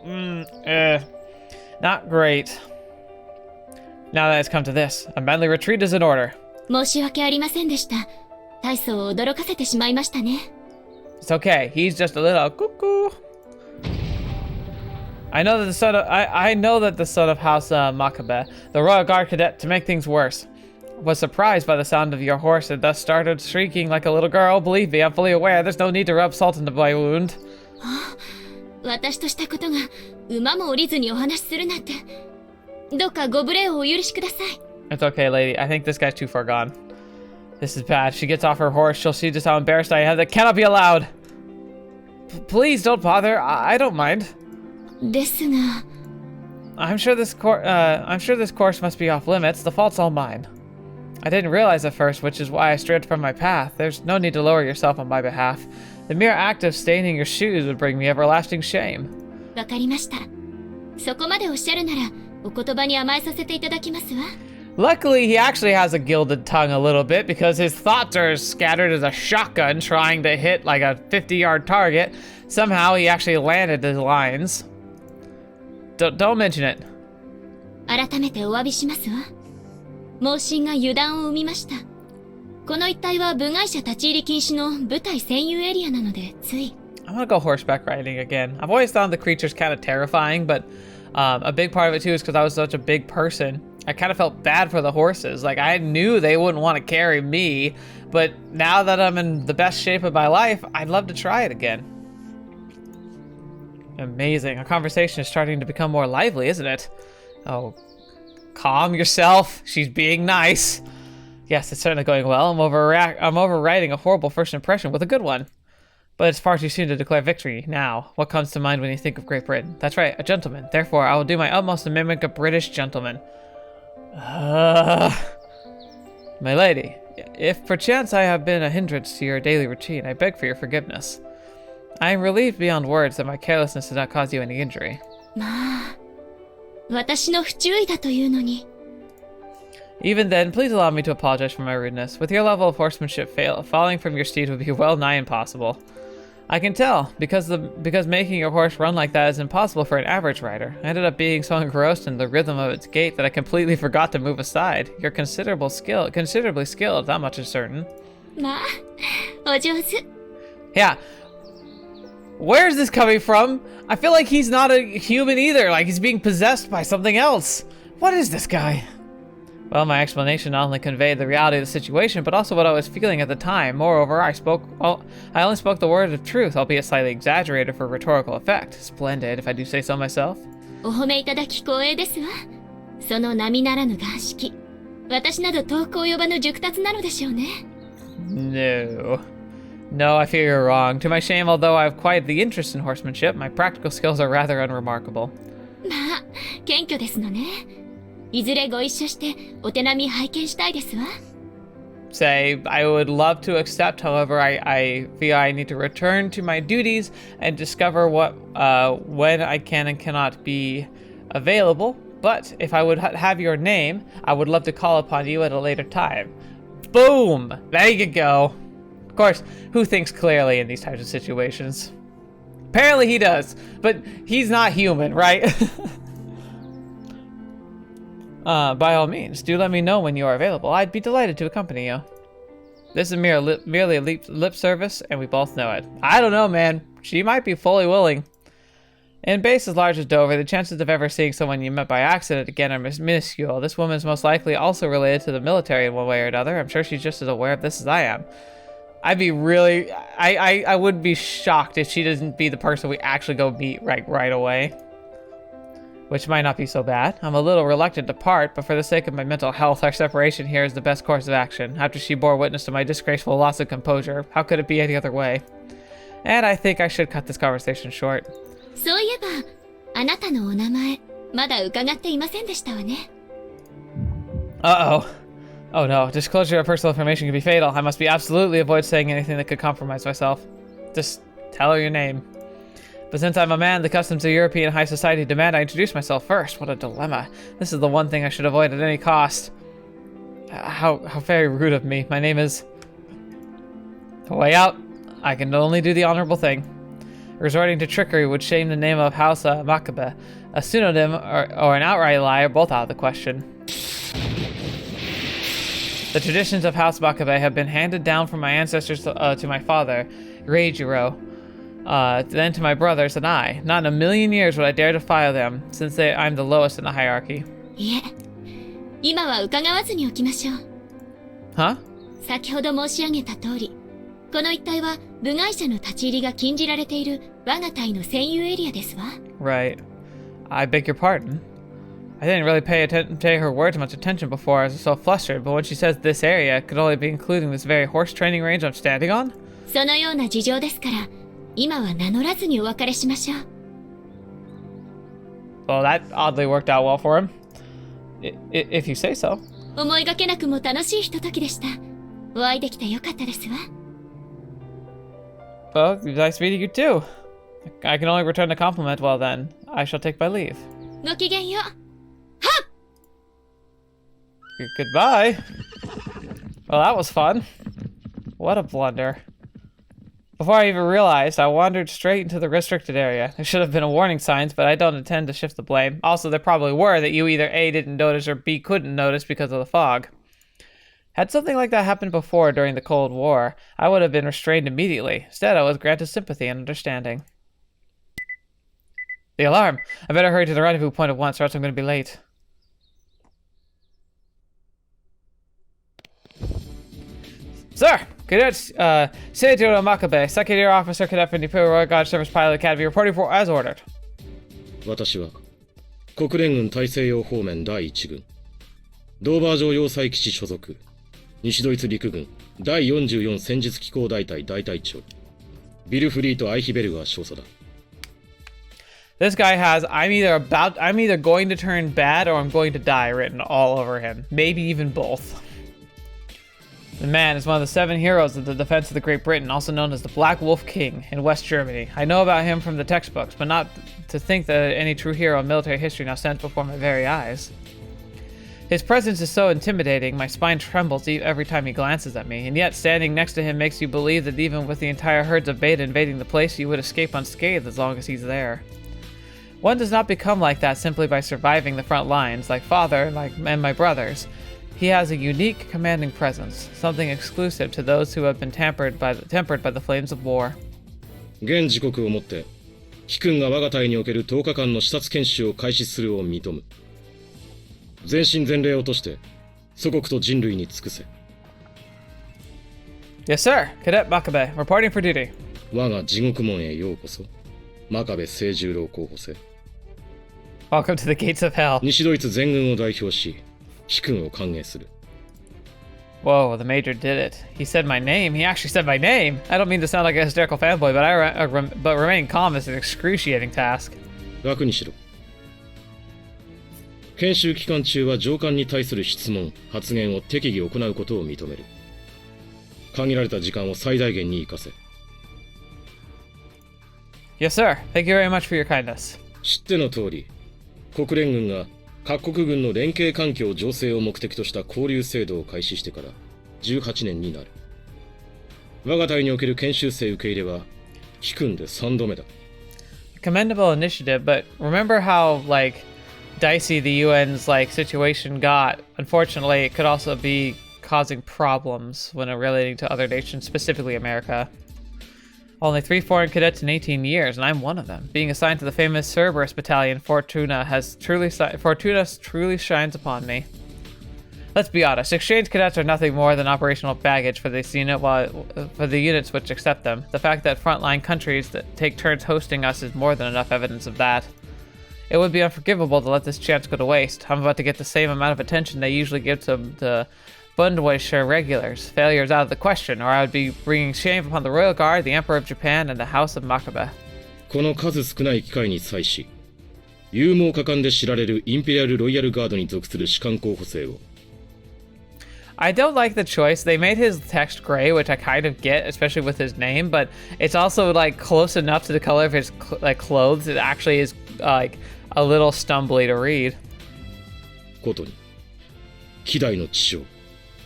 not great. Now that it's come to this, a manly retreat is in order. 申し訳ありませんでした。大層驚かせてしまいましたね。It's okay. He's just a little cuckoo. I know that the son of House Makabe, the royal guard cadet, to make things worse, was surprised by the sound of your horse and thus started shrieking like a little girl. Believe me, I'm fully aware. There's no need to rub salt into my wound. 私としたことが馬も降りずにお話しするなんて。どうかご無礼をお許しください。It's okay, lady. I think this guy's too far gone. This is bad. She gets off her horse. She'll see just how embarrassed I am. That cannot be allowed. Please don't bother. I don't mind. ですが。I'm sure this course must be off limits. The fault's all mine. I didn't realize at first, which is why I strayed from my path. There's no need to lower yourself on my behalf. The mere act of staining your shoes would bring me everlasting shame. わかりました。そこまでおっしゃるなら、お言葉に甘えさせていただきますわ。Luckily, he actually has a gilded tongue a little bit because his thoughts are as scattered as a shotgun trying to hit like a 50-yard target. Somehow, he actually landed his lines. Don't mention it. 改めてお詫びしますわ。盲信が油断を生みました。この一帯は部外者立ち入り禁止の部隊専有エリアなので、つい。I want to go horseback riding again. I've always found the creatures kind of terrifying, but a big part of it too is because I was such a big person. I kind of felt bad for the horses. Like, I knew they wouldn't want to carry me, but now that I'm in the best shape of my life, I'd love to try it again. Amazing. Our conversation is starting to become more lively, isn't it? Oh, calm yourself. She's being nice. Yes, it's certainly going well. I'm overriding a horrible first impression with a good one. But it's far too soon to declare victory now. What comes to mind when you think of Great Britain? That's right, a gentleman. Therefore, I will do my utmost to mimic a British gentleman. My lady, if perchance I have been a hindrance to your daily routine, I beg for your forgiveness. I am relieved beyond words that my carelessness did not cause you any injury. まあ、私の不注意だというのに。Even then, please allow me to apologize for my rudeness. With your level of horsemanship, falling from your steed would be well nigh impossible. I can tell, because making your horse run like that is impossible for an average rider. I ended up being so engrossed in the rhythm of its gait that I completely forgot to move aside. You're considerably skilled, that much is certain. まあ、お上手。 Yeah. Where is this coming from? I feel like he's not a human either, like he's being possessed by something else. What is this guy? Well, my explanation not only conveyed the reality of the situation, but also what I was feeling at the time. Moreover, I only spoke the word of truth, albeit slightly exaggerated for rhetorical effect. Splendid, if I do say so myself. お褒めいただき光栄ですわ。その並ならぬ眼識。私など遠く及ばぬ熟達なのでしょうね。No, I fear you're wrong. To my shame, although I have quite the interest in horsemanship, my practical skills are rather unremarkable. まあ、謙虚ですのね。いずれご一緒してお手並み拝見したいですわ。Say, I would love to accept, however, I feel I need to return to my duties and discover when I can and cannot be available. But if I would have your name, I would love to call upon you at a later time. Boom! There you go. Of course, who thinks clearly in these types of situations? Apparently he does, but he's not human, right? By all means, do let me know when you are available. I'd be delighted to accompany you. This is merely a lip service, and we both know it. I don't know, man. She might be fully willing. In a base as large as Dover, the chances of ever seeing someone you met by accident again are minuscule. This woman is most likely also related to the military in one way or another. I'm sure she's just as aware of this as I am. I'd be really... I would be shocked if she doesn't be the person we actually go meet right away. Which might not be so bad. I'm a little reluctant to part, but for the sake of my mental health, our separation here is the best course of action. After she bore witness to my disgraceful loss of composure, how could it be any other way? And I think I should cut this conversation short. そういえば、あなたのお名前、まだ伺っていませんでしたわね。Uh-oh. Oh no, disclosure of personal information can be fatal. I must be absolutely avoid saying anything that could compromise myself. Just tell her your name. But since I'm a man, the customs of European high society demand I introduce myself first. What a dilemma. This is the one thing I should avoid at any cost. How very rude of me. My name is... Way out. I can only do the honorable thing. Resorting to trickery would shame the name of House Makabe. A pseudonym or an outright lie are both out of the question. The traditions of House Makabe have been handed down from my ancestors to my father, Seijurou, then to my brothers and I. Not in a million years would I dare defy them, since I'm the lowest in the hierarchy. いえ、今は伺わずにおきましょう。Huh? 先ほど申し上げた通り、この一帯は部外者の立ち入りが禁じられている我が隊の占有エリアですわ。Right. I beg your pardon. I didn't really pay her words much attention before. I was so flustered, but when she says this area, it could only be including this very horse training range I'm standing on? そのような事情ですから、今は名乗らずにお別れしましょう。Well, that oddly worked out well for him. If you say so. 思いがけなくも楽しいひとときでした。お会いできてよかったですわ。Well, nice meeting you too. I can only return the compliment. Well then, I shall take my leave. ごきげんよう。はっ! Goodbye. Well, that was fun. What a blunder. Before I even realized, I wandered straight into the restricted area. There should have been a warning signs, but I don't intend to shift the blame. Also, there probably were that you either A, didn't notice, or B, couldn't notice because of the fog. Had something like that happened before during the Cold War, I would have been restrained immediately. Instead, I was granted sympathy and understanding. The alarm! I better hurry to the rendezvous point at once, or else I'm going to be late. Sir! Cadet Seijurou Makabe, second year officer cadet from the Imperial Royal Guard Service Pilot Academy, reporting for as ordered. 私は国連軍大西洋方面第1軍ドーバー城要塞基地所属西ドイツ陸軍第44戦術機構大隊大隊長ビルフリート・アイヒベルガー少佐だ。This guy has I'm either going to turn bad or I'm going to die written all over him. Maybe even both. The man is one of the 7 heroes of the defense of the Great Britain, also known as the Black Wolf King in West Germany. I know about him from the textbooks, but not to think that any true hero in military history now stands before my very eyes. His presence is so intimidating, my spine trembles every time he glances at me, and yet standing next to him makes you believe that even with the entire herds of beta invading the place, you would escape unscathed as long as he's there. One does not become like that simply by surviving the front lines, like father and my brothers. He has a unique, commanding presence, something exclusive to those who have been tempered by the flames of war. 現時刻をもって貴君が我が隊における10日間の視察研修を開始するを認む。全身全霊をとして祖国と人類に尽くせ。 Yes, sir. Cadet Makabe, reporting for duty. 我が地獄門へようこそ。真壁清十郎候補生。 Welcome to the gates of hell. 西ドイツ全軍を代表し貴君を歓迎する。 Whoa, the Major did it. He said my name. He actually said my name. I don't mean to sound like a hysterical fanboy, but remaining calm is an excruciating task. 楽にしろ。研修期間中は上官に対する質問、発言を適宜行うことを認める。限られた時間を最大限に活かせ。Yes, sir. Thank you very much for your kindness. 知っての通り、国連軍が各国軍の連携環境醸成を目的とした交流制度を開始してから18年になる。我が隊における研修生受け入れは貴君で3度目だ。Commendable initiative, but remember how dicey the UN's situation got. Unfortunately, it could also be causing problems when relating to other nations, specifically America. Only 3 foreign cadets in 18 years, and I'm one of them. Being assigned to the famous Cerberus battalion, Fortuna truly shines upon me. Let's be honest, exchange cadets are nothing more than operational baggage for this unit, for the units which accept them. The fact that frontline countries that take turns hosting us is more than enough evidence of that. It would be unforgivable to let this chance go to waste. I'm about to get the same amount of attention they usually give to the Bundweisher regulars. Failure is out of the question, or I would be bringing shame upon the Royal Guard, the Emperor of Japan, and the House of Makabe. この数少ない機会に際し、勇猛果敢で知られるインペリアル・ロイヤル・ガードに属する士官候補生を。I don't like the choice. They made his text gray, which I kind of get, especially with his name, but it's also like close enough to the color of his clothes. It actually is like a little stumbly to read. ことに、希代の知将、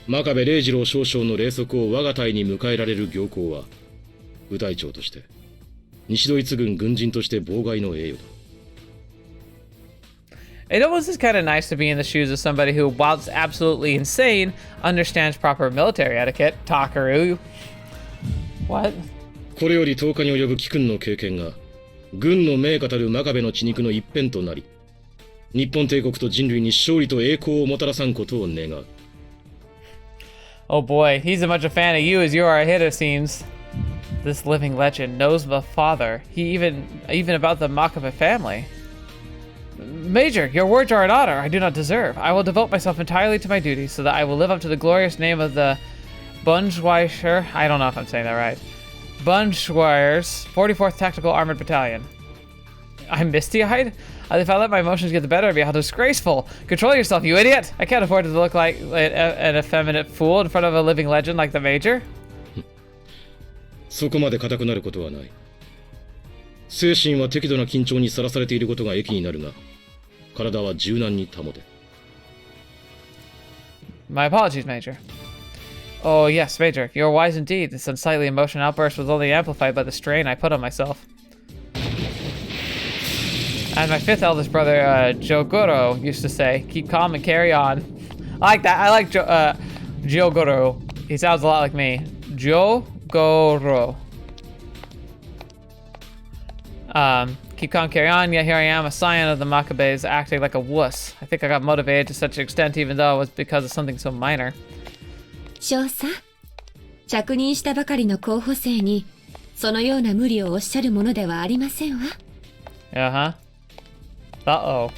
真壁礼二郎少将の霊息を我が隊に迎えられる行幸は、部隊長として、西ドイツ軍軍人として妨害の栄誉だ。It almost is kind of nice to be in the shoes of somebody who, while it's absolutely insane, understands proper military etiquette. Takeru. What? これより10日に及ぶ貴君の経験が、軍の名家たる真壁の血肉の一辺となり、日本帝国と人類に勝利と栄光をもたらさんことを願う。Oh boy, he's as much a fan of you as you are a hit, it seems. This living legend knows the father. He even about the Makabe family. Major, your words are an honor I do not deserve. I will devote myself entirely to my duties so that I will live up to the glorious name of the Bundweisher. I don't know if I'm saying that right. Bundweisher's 44th Tactical Armored Battalion. I'm misty-eyed? If I let my emotions get the better of me, how disgraceful! Control yourself, you idiot! I can't afford to look like an effeminate fool in front of a living legend like the Major. そこまで固くなることはない。精神は適度な緊張にさらされていることが益になるが、体は柔軟に保て。My apologies, Major. Oh yes, Major, you're wise indeed. This unsightly emotion outburst was only amplified by the strain I put on myself. As my 5th eldest brother, Jogoro, used to say, keep calm and carry on. I like that. I like Jogoro. He sounds a lot like me. Jogoro. Keep calm, carry on. Yet here I am, a scion of the Makabes, acting like a wuss. I think I got motivated to such an extent, even though it was because of something so minor. 少佐、着任したばかりの候補生に、そのような無理をおっしゃるものではありませんわ。Uh-huh. Uh-oh.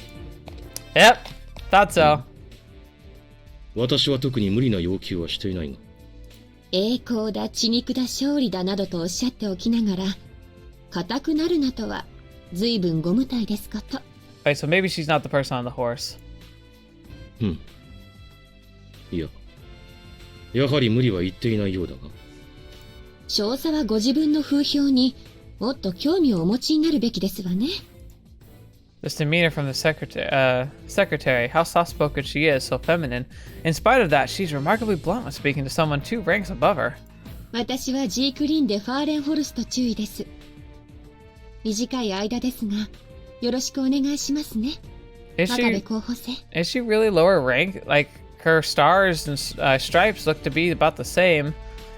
Yep, thought so. 私は特に無理な要求はしていないが。栄光だ、血肉だ、勝利だなどとおっしゃっておきながら、固くなるなとは、随分ご無体ですこと。Wait, so maybe she's not the person on the horse. いや、やはり無理は言っていないようだが。少佐はご自分の風評にもっと興味をお持ちになるべきですわね。This demeanor from the secretary, how soft-spoken she is, so feminine. In spite of that, she's remarkably blunt when speaking to someone 2 ranks above her. 私はジークリンでファーレンホルスト注意です。短い間ですが、よろしくお願いしますね。真壁候補生。Is she really lower rank? Like, her stars and stripes look to be about the same.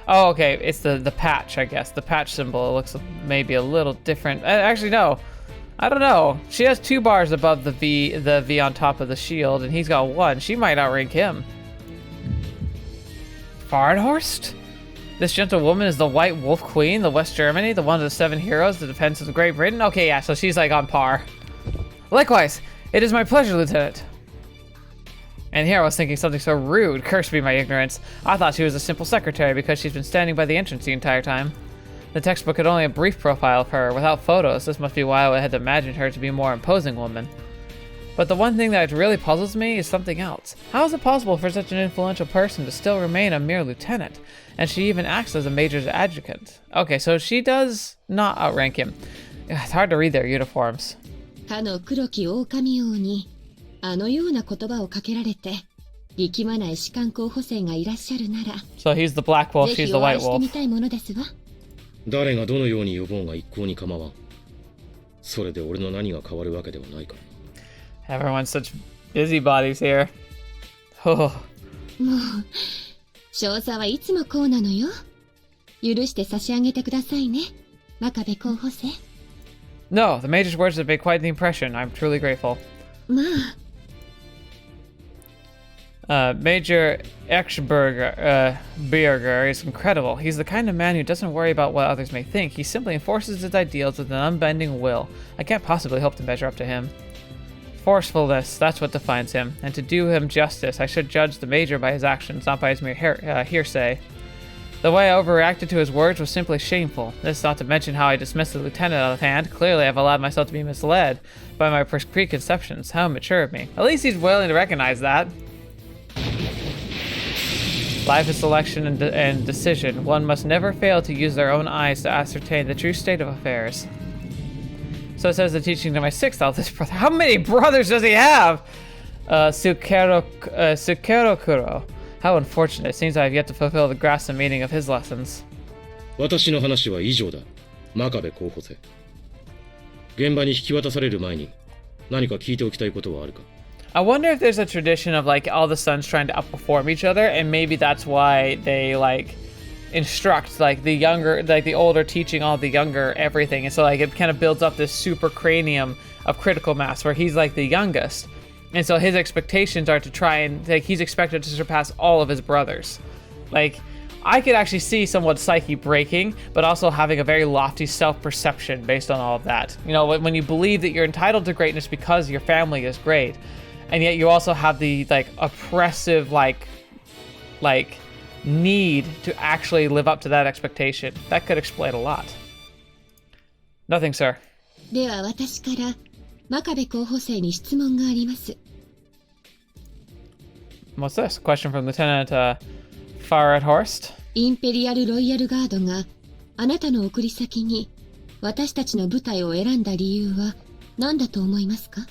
Oh, okay, it's the patch, I guess. The patch symbol looks maybe a little different. Actually, no. I don't know. She has 2 bars above the V on top of the shield, and he's got 1. She might outrank him. Farnhorst? This gentlewoman is the White Wolf Queen, the West Germany, the one of the 7 heroes, the defense of Great Britain? Okay, yeah, so she's like on par. Likewise, it is my pleasure, Lieutenant. And here I was thinking something so rude. Cursed be my ignorance. I thought she was a simple secretary because she's been standing by the entrance the entire time. The textbook had only a brief profile of her, without photos. This must be why I had imagined her to be a more imposing woman. But the one thing that really puzzles me is something else. How is it possible for such an influential person to still remain a mere lieutenant? And she even acts as a major's adjutant. Okay, so she does not outrank him. It's hard to read their uniforms. かの黒き狼王にあのような言葉をかけられて力まない士官候補生がいらっしゃるなら So he's the black wolf, ぜ she's ひ the お会 white いしてみ wolf. たいものですわ。誰がどのように呼ぼうが一向に構わん。それで俺の何が変わるわけではないから。Everyone's such busybodies here. Oh. もう少佐はいつもこうなのよ。許して差し上げてくださいね、真壁候補生。No, the Major's words have made quite the impression. I'm truly grateful. まあ、Major Berger is incredible. He's the kind of man who doesn't worry about what others may think. He simply enforces his ideals with an unbending will. I can't possibly hope to measure up to him. Forcefulness, that's what defines him. And to do him justice, I should judge the Major by his actions, not by his mere hearsay. The way I overreacted to his words was simply shameful. This not to mention how I dismissed the lieutenant out of hand. Clearly, I've allowed myself to be misled by my preconceptions. How immature of me. At least he's willing to recognize that. Life is selection and decision. One must never fail to use their own eyes to ascertain the true state of affairs. So says the teaching to my sixth eldest brother. How many brothers does he have? Sukerokuro. How unfortunate. It seems I have yet to fulfill the grasp and meaning of his lessons. 私の話は以上だ、真壁候補生。現場に引き渡される前に何か聞いておきたいことはあるか？ I wonder if there's a tradition of like all the sons trying to outperform each other, and maybe that's why they like instruct like the younger, like the older teaching all the younger everything, and so like it kind of builds up this super cranium of critical mass where he's like the youngest, and so his expectations are to try and like he's expected to surpass all of his brothers. Like I could actually see someone's psyche breaking, but also having a very lofty self-perception based on all of that. You know, when you believe that you're entitled to greatness because your family is great, and yet you also have the like oppressive like need to actually live up to that expectation. That could explain a lot. Nothing, sir. では私から真壁候補生に質問があります。What's this? Question from Lieutenant Farad Horst. インペリアル・ロイヤルガードがあなたの送り先に私たちの部隊を選んだ理由は何だと思いますか？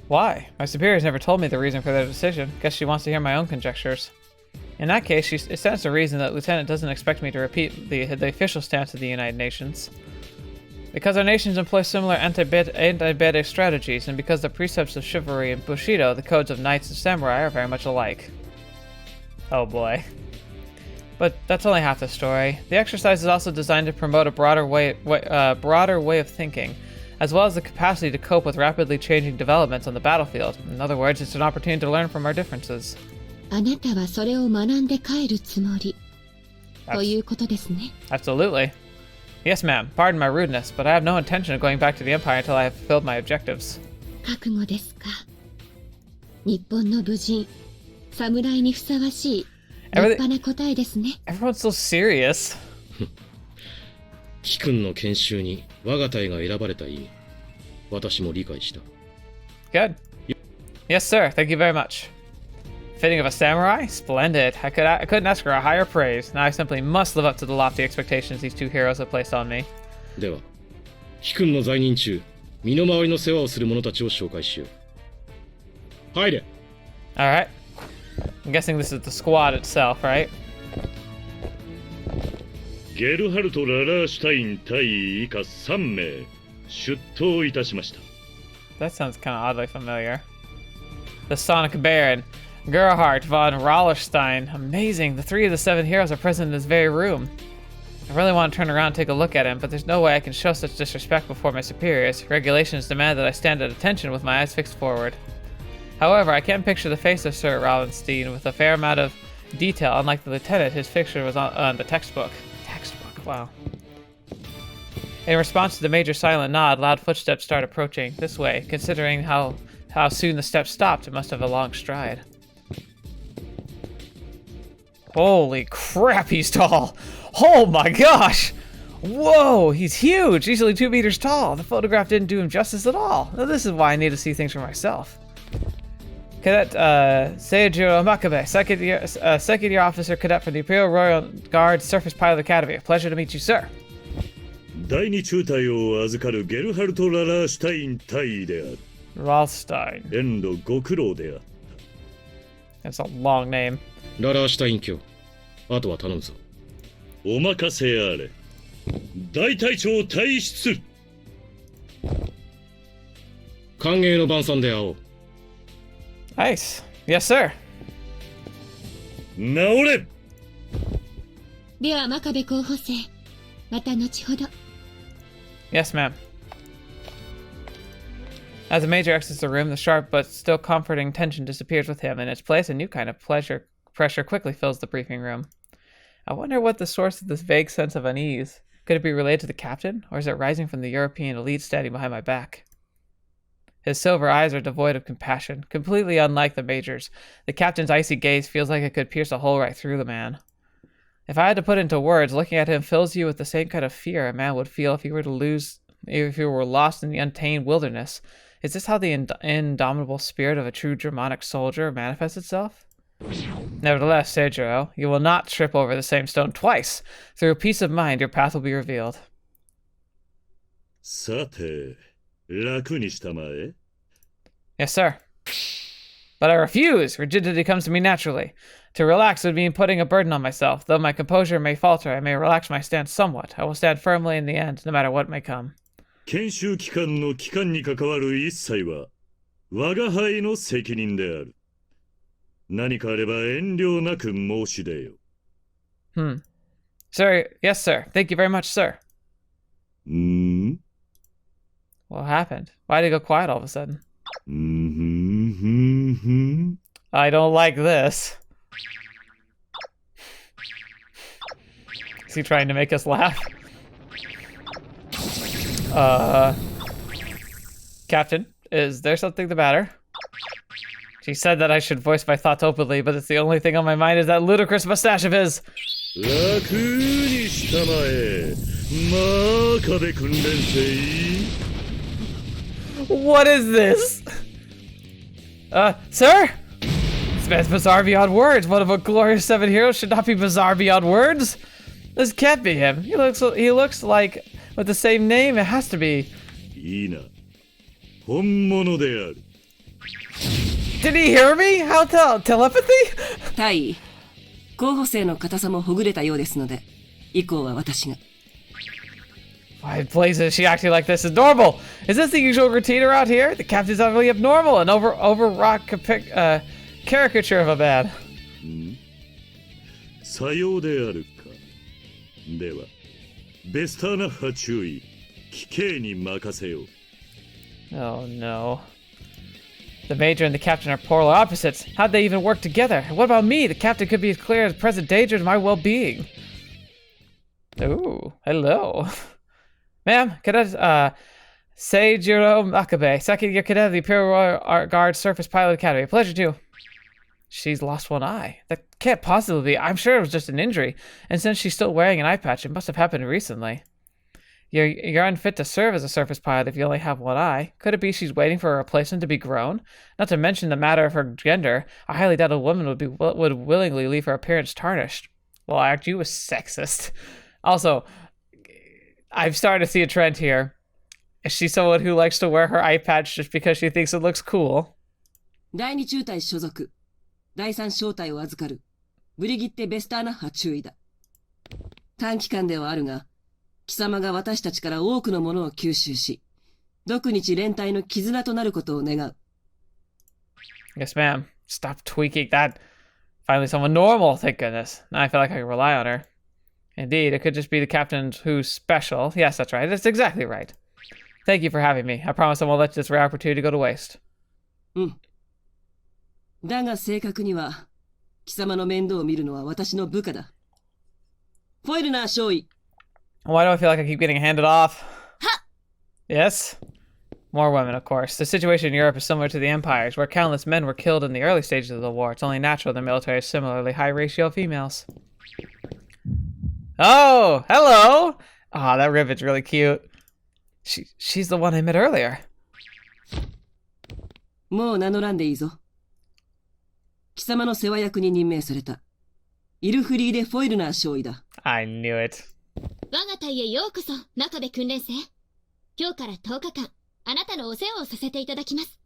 Why? My superiors never told me the reason for their decision. Guess she wants to hear my own conjectures. In that case, it stands to reason that Lieutenant doesn't expect me to repeat the official stance of the United Nations. Because our nations employ similar anti-beta strategies, and because the precepts of chivalry and Bushido, the codes of knights and samurai, are very much alike. Oh boy. But that's only half the story. The exercise is also designed to promote a broader way of thinking, as well as the capacity to cope with rapidly changing developments on the battlefield. In other words, it's an opportunity to learn from our differences. あなたはそれを学んで帰るつもりということですね。 Absolutely. Yes, ma'am. Pardon my rudeness, but I have no intention of going back to the Empire until I have fulfilled my objectives. 覚悟ですか。日本の武人、侍にふさわしい立派な答えですね。Everyone's so serious. 貴君の研修に我が隊が選ばれた意味、私も理解した。Good. Yes, sir. Thank you very much. Fitting of a samurai? Splendid. I couldn't ask for a higher praise. Now I simply must live up to the lofty expectations these two heroes have placed on me. では、貴君の在任中、身の回りの世話をする者たちを紹介しよう。入れ。Alright. I'm guessing this is the squad itself, right? ゲルハルト・ララーシュタイン対以下3名出頭いたしました。 That sounds kind of oddly familiar. The Sonic Baron, Gerhard von Rollerstein. Amazing. The 3 of the 7 heroes are present in this very room. I really want to turn around and take a look at him, but there's no way I can show such disrespect before my superiors. Regulations demand that I stand at attention with my eyes fixed forward. However, I can picture the face of Sir Rollenstein with a fair amount of detail. Unlike the lieutenant, his picture was on the textbook. Wow. In response to the Major's silent nod, loud footsteps start approaching this way. Considering how soon the steps stopped, it must have a long stride. Holy crap, he's tall! Oh my gosh! Whoa, he's huge! Easily 2 meters tall. The photograph didn't do him justice at all. Now, this is why I need to see things for myself. Cadet Seijurou Makabe, second year officer cadet for the Imperial Royal Guard Surface Pilot Academy. A pleasure to meet you, sir. 第2中隊を預かるゲルハルト・ララーシュタイン隊である。Rolstein. 遠路ご苦労であった。 That's a long name. ララーシュタイン卿、あとは頼むぞ。お任せあれ。大隊長退出。歓迎の晩餐で会おう。Nice. Yes, sir. 直れ。では真壁候補生、また後ほど。 Yes, ma'am. As the Major exits the room, the sharp but still comforting tension disappears with him. In its place, a new kind of pressure quickly fills the briefing room. I wonder what the source of this vague sense of unease. Could it be related to the captain, or is it rising from the European elite standing behind my back? His silver eyes are devoid of compassion, completely unlike the Major's. The captain's icy gaze feels like it could pierce a hole right through the man. If I had to put into words, looking at him fills you with the same kind of fear a man would feel if he were lost in the untamed wilderness. Is this how the indomitable spirit of a true Germanic soldier manifests itself? Nevertheless, Seijurou, you will not trip over the same stone twice. Through peace of mind, your path will be revealed. さて、楽にしたまえ。 Yes, sir. But I refuse! Rigidity comes to me naturally. To relax would mean putting a burden on myself. Though my composure may falter, I may relax my stance somewhat. I will stand firmly in the end, no matter what may come. 研修機関の機関に関わる一切は、我が輩の責任である。何かあれば遠慮なく申し出よ。Sir, yes, sir. Thank you very much, sir. What happened? Why did he go quiet all of a sudden? I don't like this. Is he trying to make us laugh? Captain, is there something the matter? She said that I should voice my thoughts openly, but it's the only thing on my mind is that ludicrous mustache of his. 楽にしたまえ。真壁訓練生。 What is this? Sir? This man's bizarre beyond words. One of a glorious 7 heroes should not be bizarre beyond words. This can't be him. He looks like with the same name. It has to be. いいな。本物である。 Did he hear me? How telepathy? 大尉、候補生の硬さもほぐれたようですので、以降は私が。 Why blazes is she acting like this is normal? Is this the usual routine around here? The captain's utterly abnormal, an overwrought caricature of a man. さようであるか。では、ベスターナッハ注意。奇形に任せよう。 Oh no. The Major and the Captain are polar opposites. How'd they even work together? And what about me? The Captain could be as clear as present danger to my well-being. Ooh, hello. Ma'am, Cadet, Seijurou Makabe, second year cadet of the Imperial Royal Guard Surface Pilot Academy. Pleasure too. She's lost one eye. That can't possibly be. I'm sure it was just an injury. And since she's still wearing an eye patch, it must have happened recently. You're unfit to serve as a surface pilot if you only have one eye. Could it be she's waiting for a replacement to be grown? Not to mention the matter of her gender. I highly doubt a woman would willingly leave her appearance tarnished. Well, aren't you a sexist? Also, I've started to see a trend here. Is she someone who likes to wear her eye patch just because she thinks it looks cool? 第2中隊所属、第3小隊を預かる、ブリギッテ・ベスターナッハ中尉だ。短期間ではあるが、貴様が私たちから多くのものを吸収し、独日連隊の絆となることを願う。Yes, ma'am. Stop tweaking that. Finally, someone normal, thank goodness. Now I feel like I can rely on her. Indeed, it could just be the captain who's special. Yes, that's right. That's exactly right. Thank you for having me. I promise I won't let this rare opportunity go to waste. だが正確には、貴様の面倒を見るのは私の部下だ。フォイルナー少尉。 Why do I feel like I keep getting handed off? Yes? More women, of course. The situation in Europe is similar to the Empires, where countless men were killed in the early stages of the war. It's only natural the military has similarly high ratio of females. Oh, hello! Ah, that ribbon's really cute. She's the one I met earlier. もう名乗らんでいいぞ。貴様の世話役に任命された。イルフリーデ・フォイルナー少尉だ。I knew it. 我が隊へようこそ、真壁訓練生。今日から10日間、あなたのお世話をさせていただきます。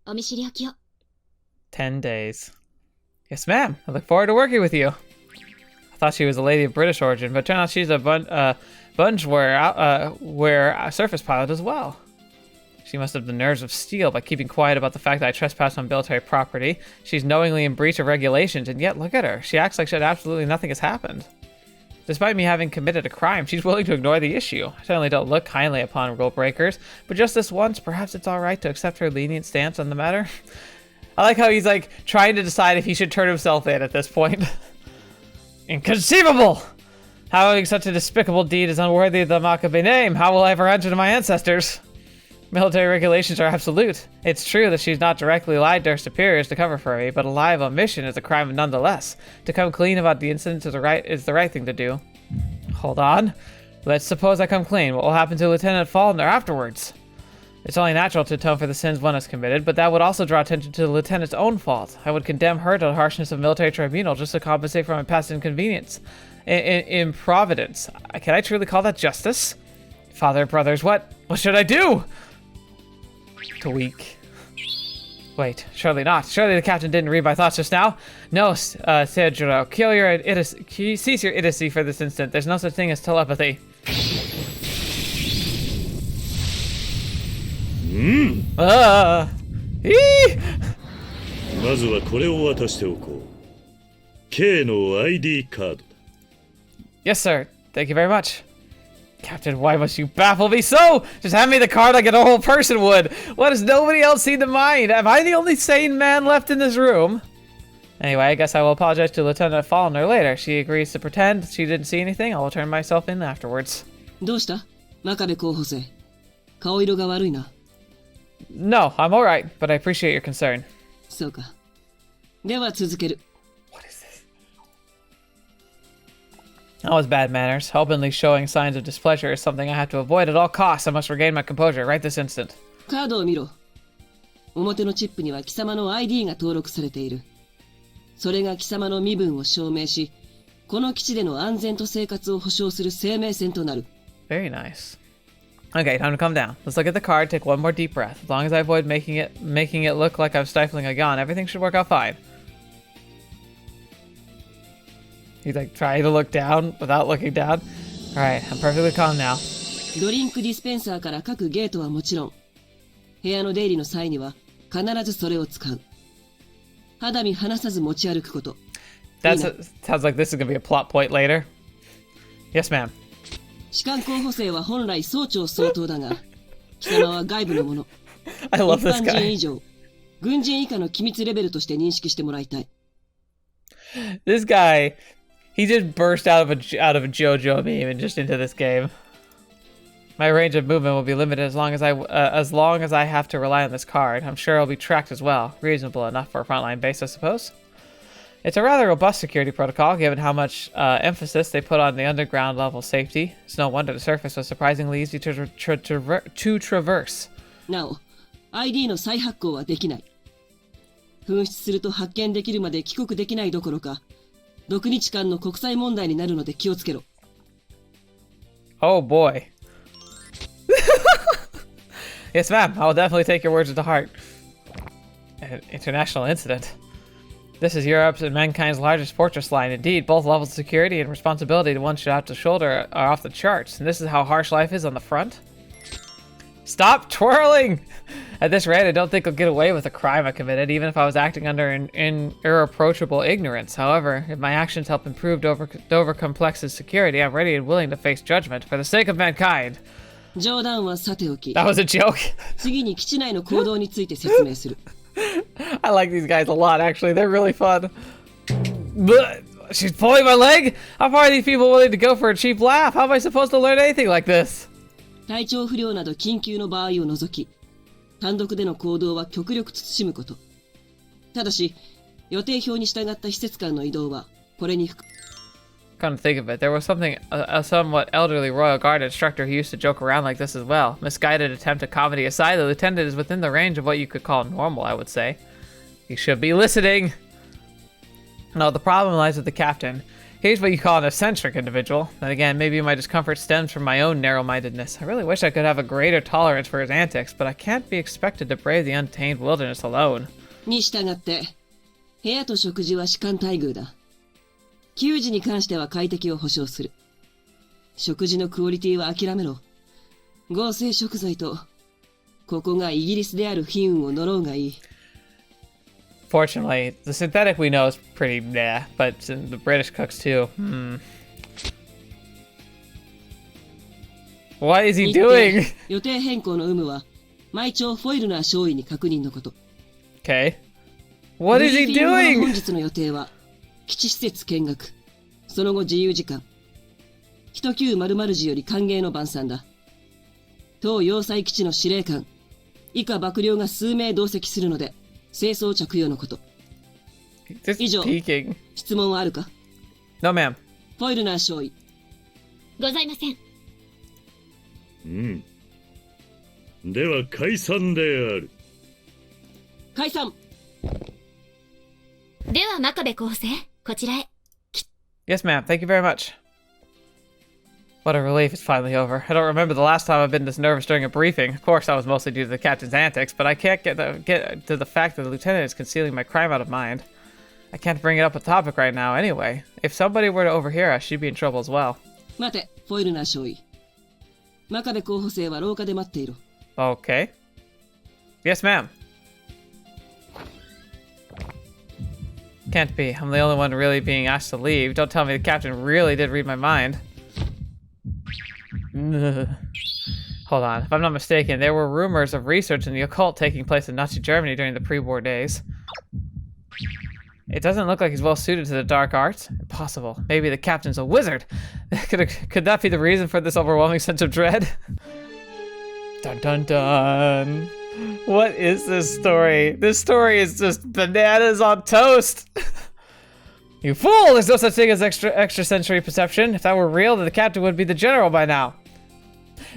お見知りおきを。10 days. Yes, ma'am. I look forward to working with you. I thought she was a lady of British origin, but turned out she's a Bunge wear surface pilot as well. She must have the nerves of steel by keeping quiet about the fact that I trespassed on military property. She's knowingly in breach of regulations, and yet look at her. She acts like absolutely nothing has happened. Despite me having committed a crime, she's willing to ignore the issue. I certainly don't look kindly upon rule breakers, but just this once, perhaps it's alright to accept her lenient stance on the matter. I like how he's like trying to decide if he should turn himself in at this point. Inconceivable! Having such a despicable deed is unworthy of the Makabe name. How will I ever answer to my ancestors? Military regulations are absolute. It's true that she's not directly lied to her superiors to cover for me, but a lie of omission is a crime nonetheless. To come clean about the incident is the right thing to do. Hold on. Let's suppose I come clean. What will happen to Lieutenant Faulkner afterwards? It's only natural to atone for the sins one has committed, but that would also draw attention to the lieutenant's own fault. I would condemn her to the harshness of military tribunal just to compensate for my past inconvenience. Improvidence. Can I truly call that justice? Father, brothers, what should I do? Tweak. Wait, surely not. Surely the captain didn't read my thoughts just now. No, Seijurou, cease your idiocy for this instant. There's no such thing as telepathy. Ah. まずはこれを渡しておこう。K の ID カードだ。Yes, sir. Thank you very much. Captain, why must you baffle me so? Just hand me the card like a normal person would. What has nobody else seen the mind? Am I the only sane man left in this room? Anyway, I guess I will apologize to Lieutenant Faulkner later. She agrees to pretend she didn't see anything. I will turn myself in afterwards. どうした？真壁候補生。顔色が悪いな。No, I'm alright, but I appreciate your concern. そうか。では続ける。What is this? That was bad manners. Openly showing signs of displeasure is something I have to avoid at all costs. I must regain my composure right this instant. カードを見ろ。表のチップには貴様の ID が登録されている。それが貴様の身分を証明し、この基地での安全と生活を保障する生命線となる。Very nice. Okay, time to calm down. Let's look at the card, take one more deep breath. As long as I avoid making it look like I'm stifling a yawn, everything should work out fine. He's like trying to look down without looking down. Alright, I'm perfectly calm now. ドリンクディスペンサーから各ゲートはもちろん、部屋の出入りの際には必ずそれを使う。肌身離さず持ち歩くこと。Sounds like this is gonna be a plot point later. Yes, ma'am. 士官候補生は本来総長相当だが、貴様は外部のもの。I love this 一般人 guy. 以上、軍人以下の機密レベルとして認識してもらいたい。This guy, he just burst out of a JoJo meme and just into this game. My range of movement will be limited as long as I have to rely on this card. I'm sure I'll be tracked as well. Reasonable enough for a frontline base, I suppose. It's a rather robust security protocol, given how much emphasis they put on the underground level safety. It's no wonder the surface was surprisingly easy to traverse. なお、ID の再発行はできない。紛失すると発見できるまで帰国できないどころか、独日間の国際問題になるので気をつけろ。Oh boy. Yes, ma'am. I will definitely take your words to heart. An international incident. This is Europe's and mankind's largest fortress line. Indeed, both levels of security and responsibility one should have to shoulder are off the charts. And this is how harsh life is on the front? Stop twirling! At this rate, I don't think I'll get away with a crime I committed, even if I was acting under an irreproachable ignorance. However, if my actions help improve Dover Complex's security, I'm ready and willing to face judgment for the sake of mankind. 冗談はさておき。 That was a joke. 次に基地内の行動について説明する。I like these guys a lot, actually. They're really fun. But she's pulling my leg? How far are these people willing to go for a cheap laugh? How am I supposed to learn anything like this? 体調不良など緊急の場合を除き、単独での行動は極力慎むこと。ただし、予定表に従った施設間の移動は、これに含む。Come to think of it, there was a somewhat elderly Royal Guard instructor who used to joke around like this as well. Misguided attempt at comedy aside, the lieutenant is within the range of what you could call normal, I would say. You should be listening. No, the problem lies with the captain. He's what you call an eccentric individual. Then again, maybe my discomfort stems from my own narrow-mindedness. I really wish I could have a greater tolerance for his antics, but I can't be expected to brave the untamed wilderness alone. に従って、部屋と食事は士官待遇だ。給仕に関しては快適を保証する。食事のクオリティは諦めろ。合成食材とここがイギリスである悲運を乗ろうがいい。Fortunately, the synthetic we know is pretty meh, but the British cooks too. What is he doing? 予定変更の有無は、毎朝フォイルナー少尉に確認のこと。Okay. What is he ブリーフィングの doing? 本日の予定は、基地施設見学。その後自由時間。1級〇〇時より歓迎の晩餐だ。当要塞基地の司令官、以下幕僚が数名同席するので、清掃着用のこと。 Just 以上。 peeking. 質問はあるか？ No, ma'am. フォイルナー少尉。ございません。では解散である。解散。では真壁候補生、こちらへ。Yes, ma'am. Thank you very much. What a relief it's finally over. I don't remember the last time I've been this nervous during a briefing. Of course, that was mostly due to the captain's antics, but I can't get to the fact that the lieutenant is concealing my crime out of mind. I can't bring it up a topic right now anyway. If somebody were to overhear us, she'd be in trouble as well. 待て、フォイルナー少尉。真壁候補生は廊下で待っていろ。Okay. Yes, ma'am. Can't be. I'm the only one really being asked to leave. Don't tell me the captain really did read my mind. Hold on. If I'm not mistaken, there were rumors of research in the occult taking place in Nazi Germany during the pre-war days. It doesn't look like he's well suited to the dark arts. Impossible. Maybe the captain's a wizard. Could that be the reason for this overwhelming sense of dread? Dun dun dun. What is this story? This story is just bananas on toast. You fool! There's no such thing as extrasensory perception. If that were real, then the captain would be the general by now.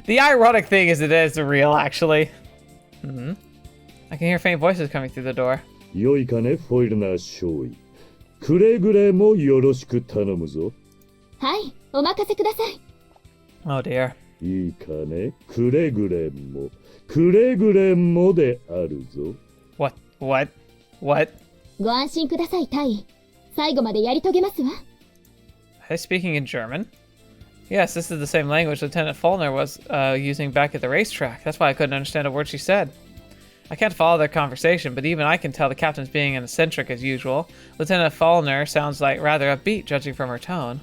The ironic thing is it is real, actually. I can hear faint voices coming through the door. 良いかね、フォイルナー少尉。くれぐれもよろしく頼むぞ。はい、お任せください。Oh dear. いいかね、くれぐれもであるぞ。What? ご安心ください、大尉。最後までやり遂げますわ。Are they speaking in German? Yes, this is the same language Lieutenant Faulkner was using back at the racetrack. That's why I couldn't understand a word she said. I can't follow their conversation, but even I can tell the captain's being an eccentric as usual. Lieutenant Faulkner sounds like rather upbeat, judging from her tone.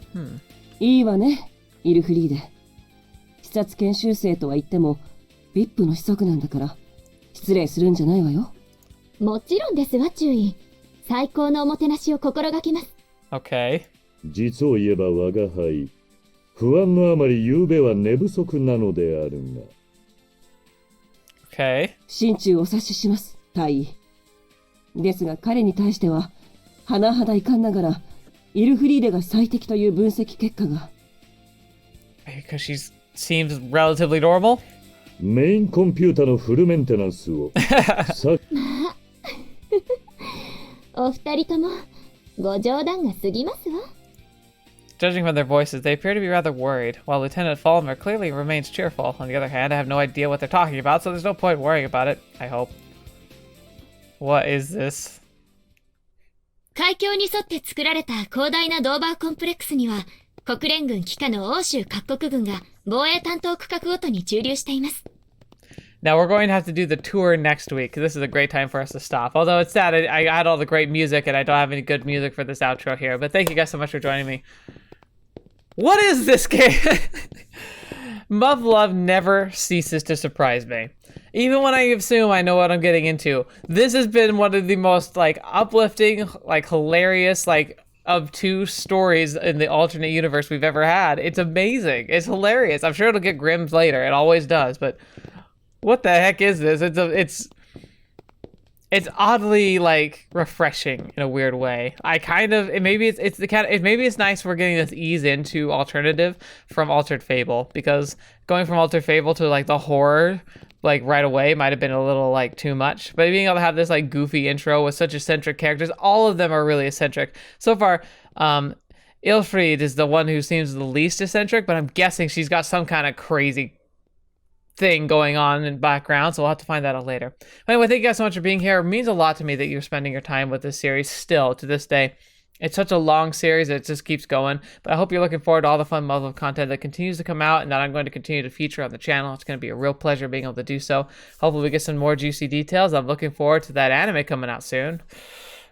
いいわね、イルフリーデ。視察研修生とは言っても、VIP の子息なんだから、失礼するんじゃないわよ。もちろんですわ、注意。最高のおもてなしを心がけます。Okay. 実を言えば我が輩、不安のあまり昨べは寝不足なのであるが。Okay. 心中お察しします、大尉。ですが彼に対しては、甚だ遺憾ながら、イルフリーデが最適という分析結果が。Because she seems relatively normal? メインコンピュータのフルメンテナンスを。お二人とも、ご冗談が過ぎますわ。Judging from their voices, they appear to be rather worried, while Lieutenant Faulkner clearly remains cheerful. On the other hand, I have no idea what they're talking about, so there's no point worrying about it, I hope. What is this? 海峡に沿って作られた広大なドーバーコンプレックスには、国連軍旗下の欧州各国軍が防衛担当区画ごとに駐留しています。Now we're going to have to do the tour next week. This is a great time for us to stop. Although it's sad, I had all the great music and I don't have any good music for this outro here. But thank you guys so much for joining me. What is this game? Muv-Luv never ceases to surprise me. Even when I assume I know what I'm getting into. This has been one of the most uplifting, hilarious, obtuse stories in the alternate universe we've ever had. It's amazing. It's hilarious. I'm sure it'll get grim later. It always does, but what the heck is this? It's oddly refreshing in a weird way. Maybe it's nice we're getting this ease into alternative from Altered Fable, because going from Altered Fable to the horror right away might have been a little too much. But being able to have this goofy intro with such eccentric characters, all of them are really eccentric. So far, Ilfried is the one who seems the least eccentric, but I'm guessing she's got some kind of crazy thing going on in the background, so we'll have to find that out later. Anyway, thank you guys so much for being here. It means a lot to me that you're spending your time with this series still to this day. It's such a long series, it just keeps going. But I hope you're looking forward to all the fun Muv-Luv content that continues to come out and that I'm going to continue to feature on the channel. It's going to be a real pleasure being able to do so. Hopefully we get some more juicy details. I'm looking forward to that anime coming out soon.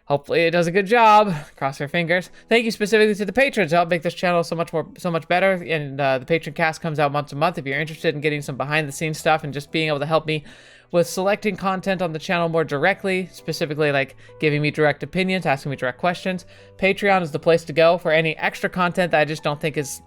Hopefully it does a good job. Cross our fingers. Thank you specifically to the patrons to help make this channel so much better. And the patron cast comes out once a month. If you're interested in getting some behind the scenes stuff and just being able to help me with selecting content on the channel more directly, specifically like giving me direct opinions, asking me direct questions, Patreon is the place to go for any extra content that I just don't think is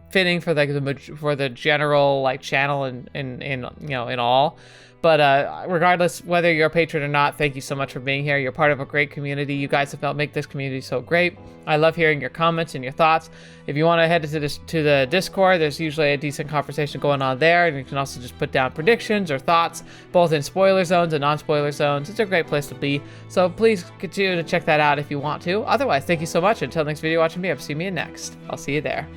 fitting for like the general like channel in all. But regardless whether you're a patron or not, thank you so much for being here. You're part of a great community. You guys have helped make this community so great. I love hearing your comments and your thoughts. If you want to head to the Discord, there's usually a decent conversation going on there, and you can also just put down predictions or thoughts, both in spoiler zones and non-spoiler zones. It's a great place to be. So please continue to check that out if you want to. Otherwise, thank you so much. Until next video, watching me, I'll see you next. I'll see you there.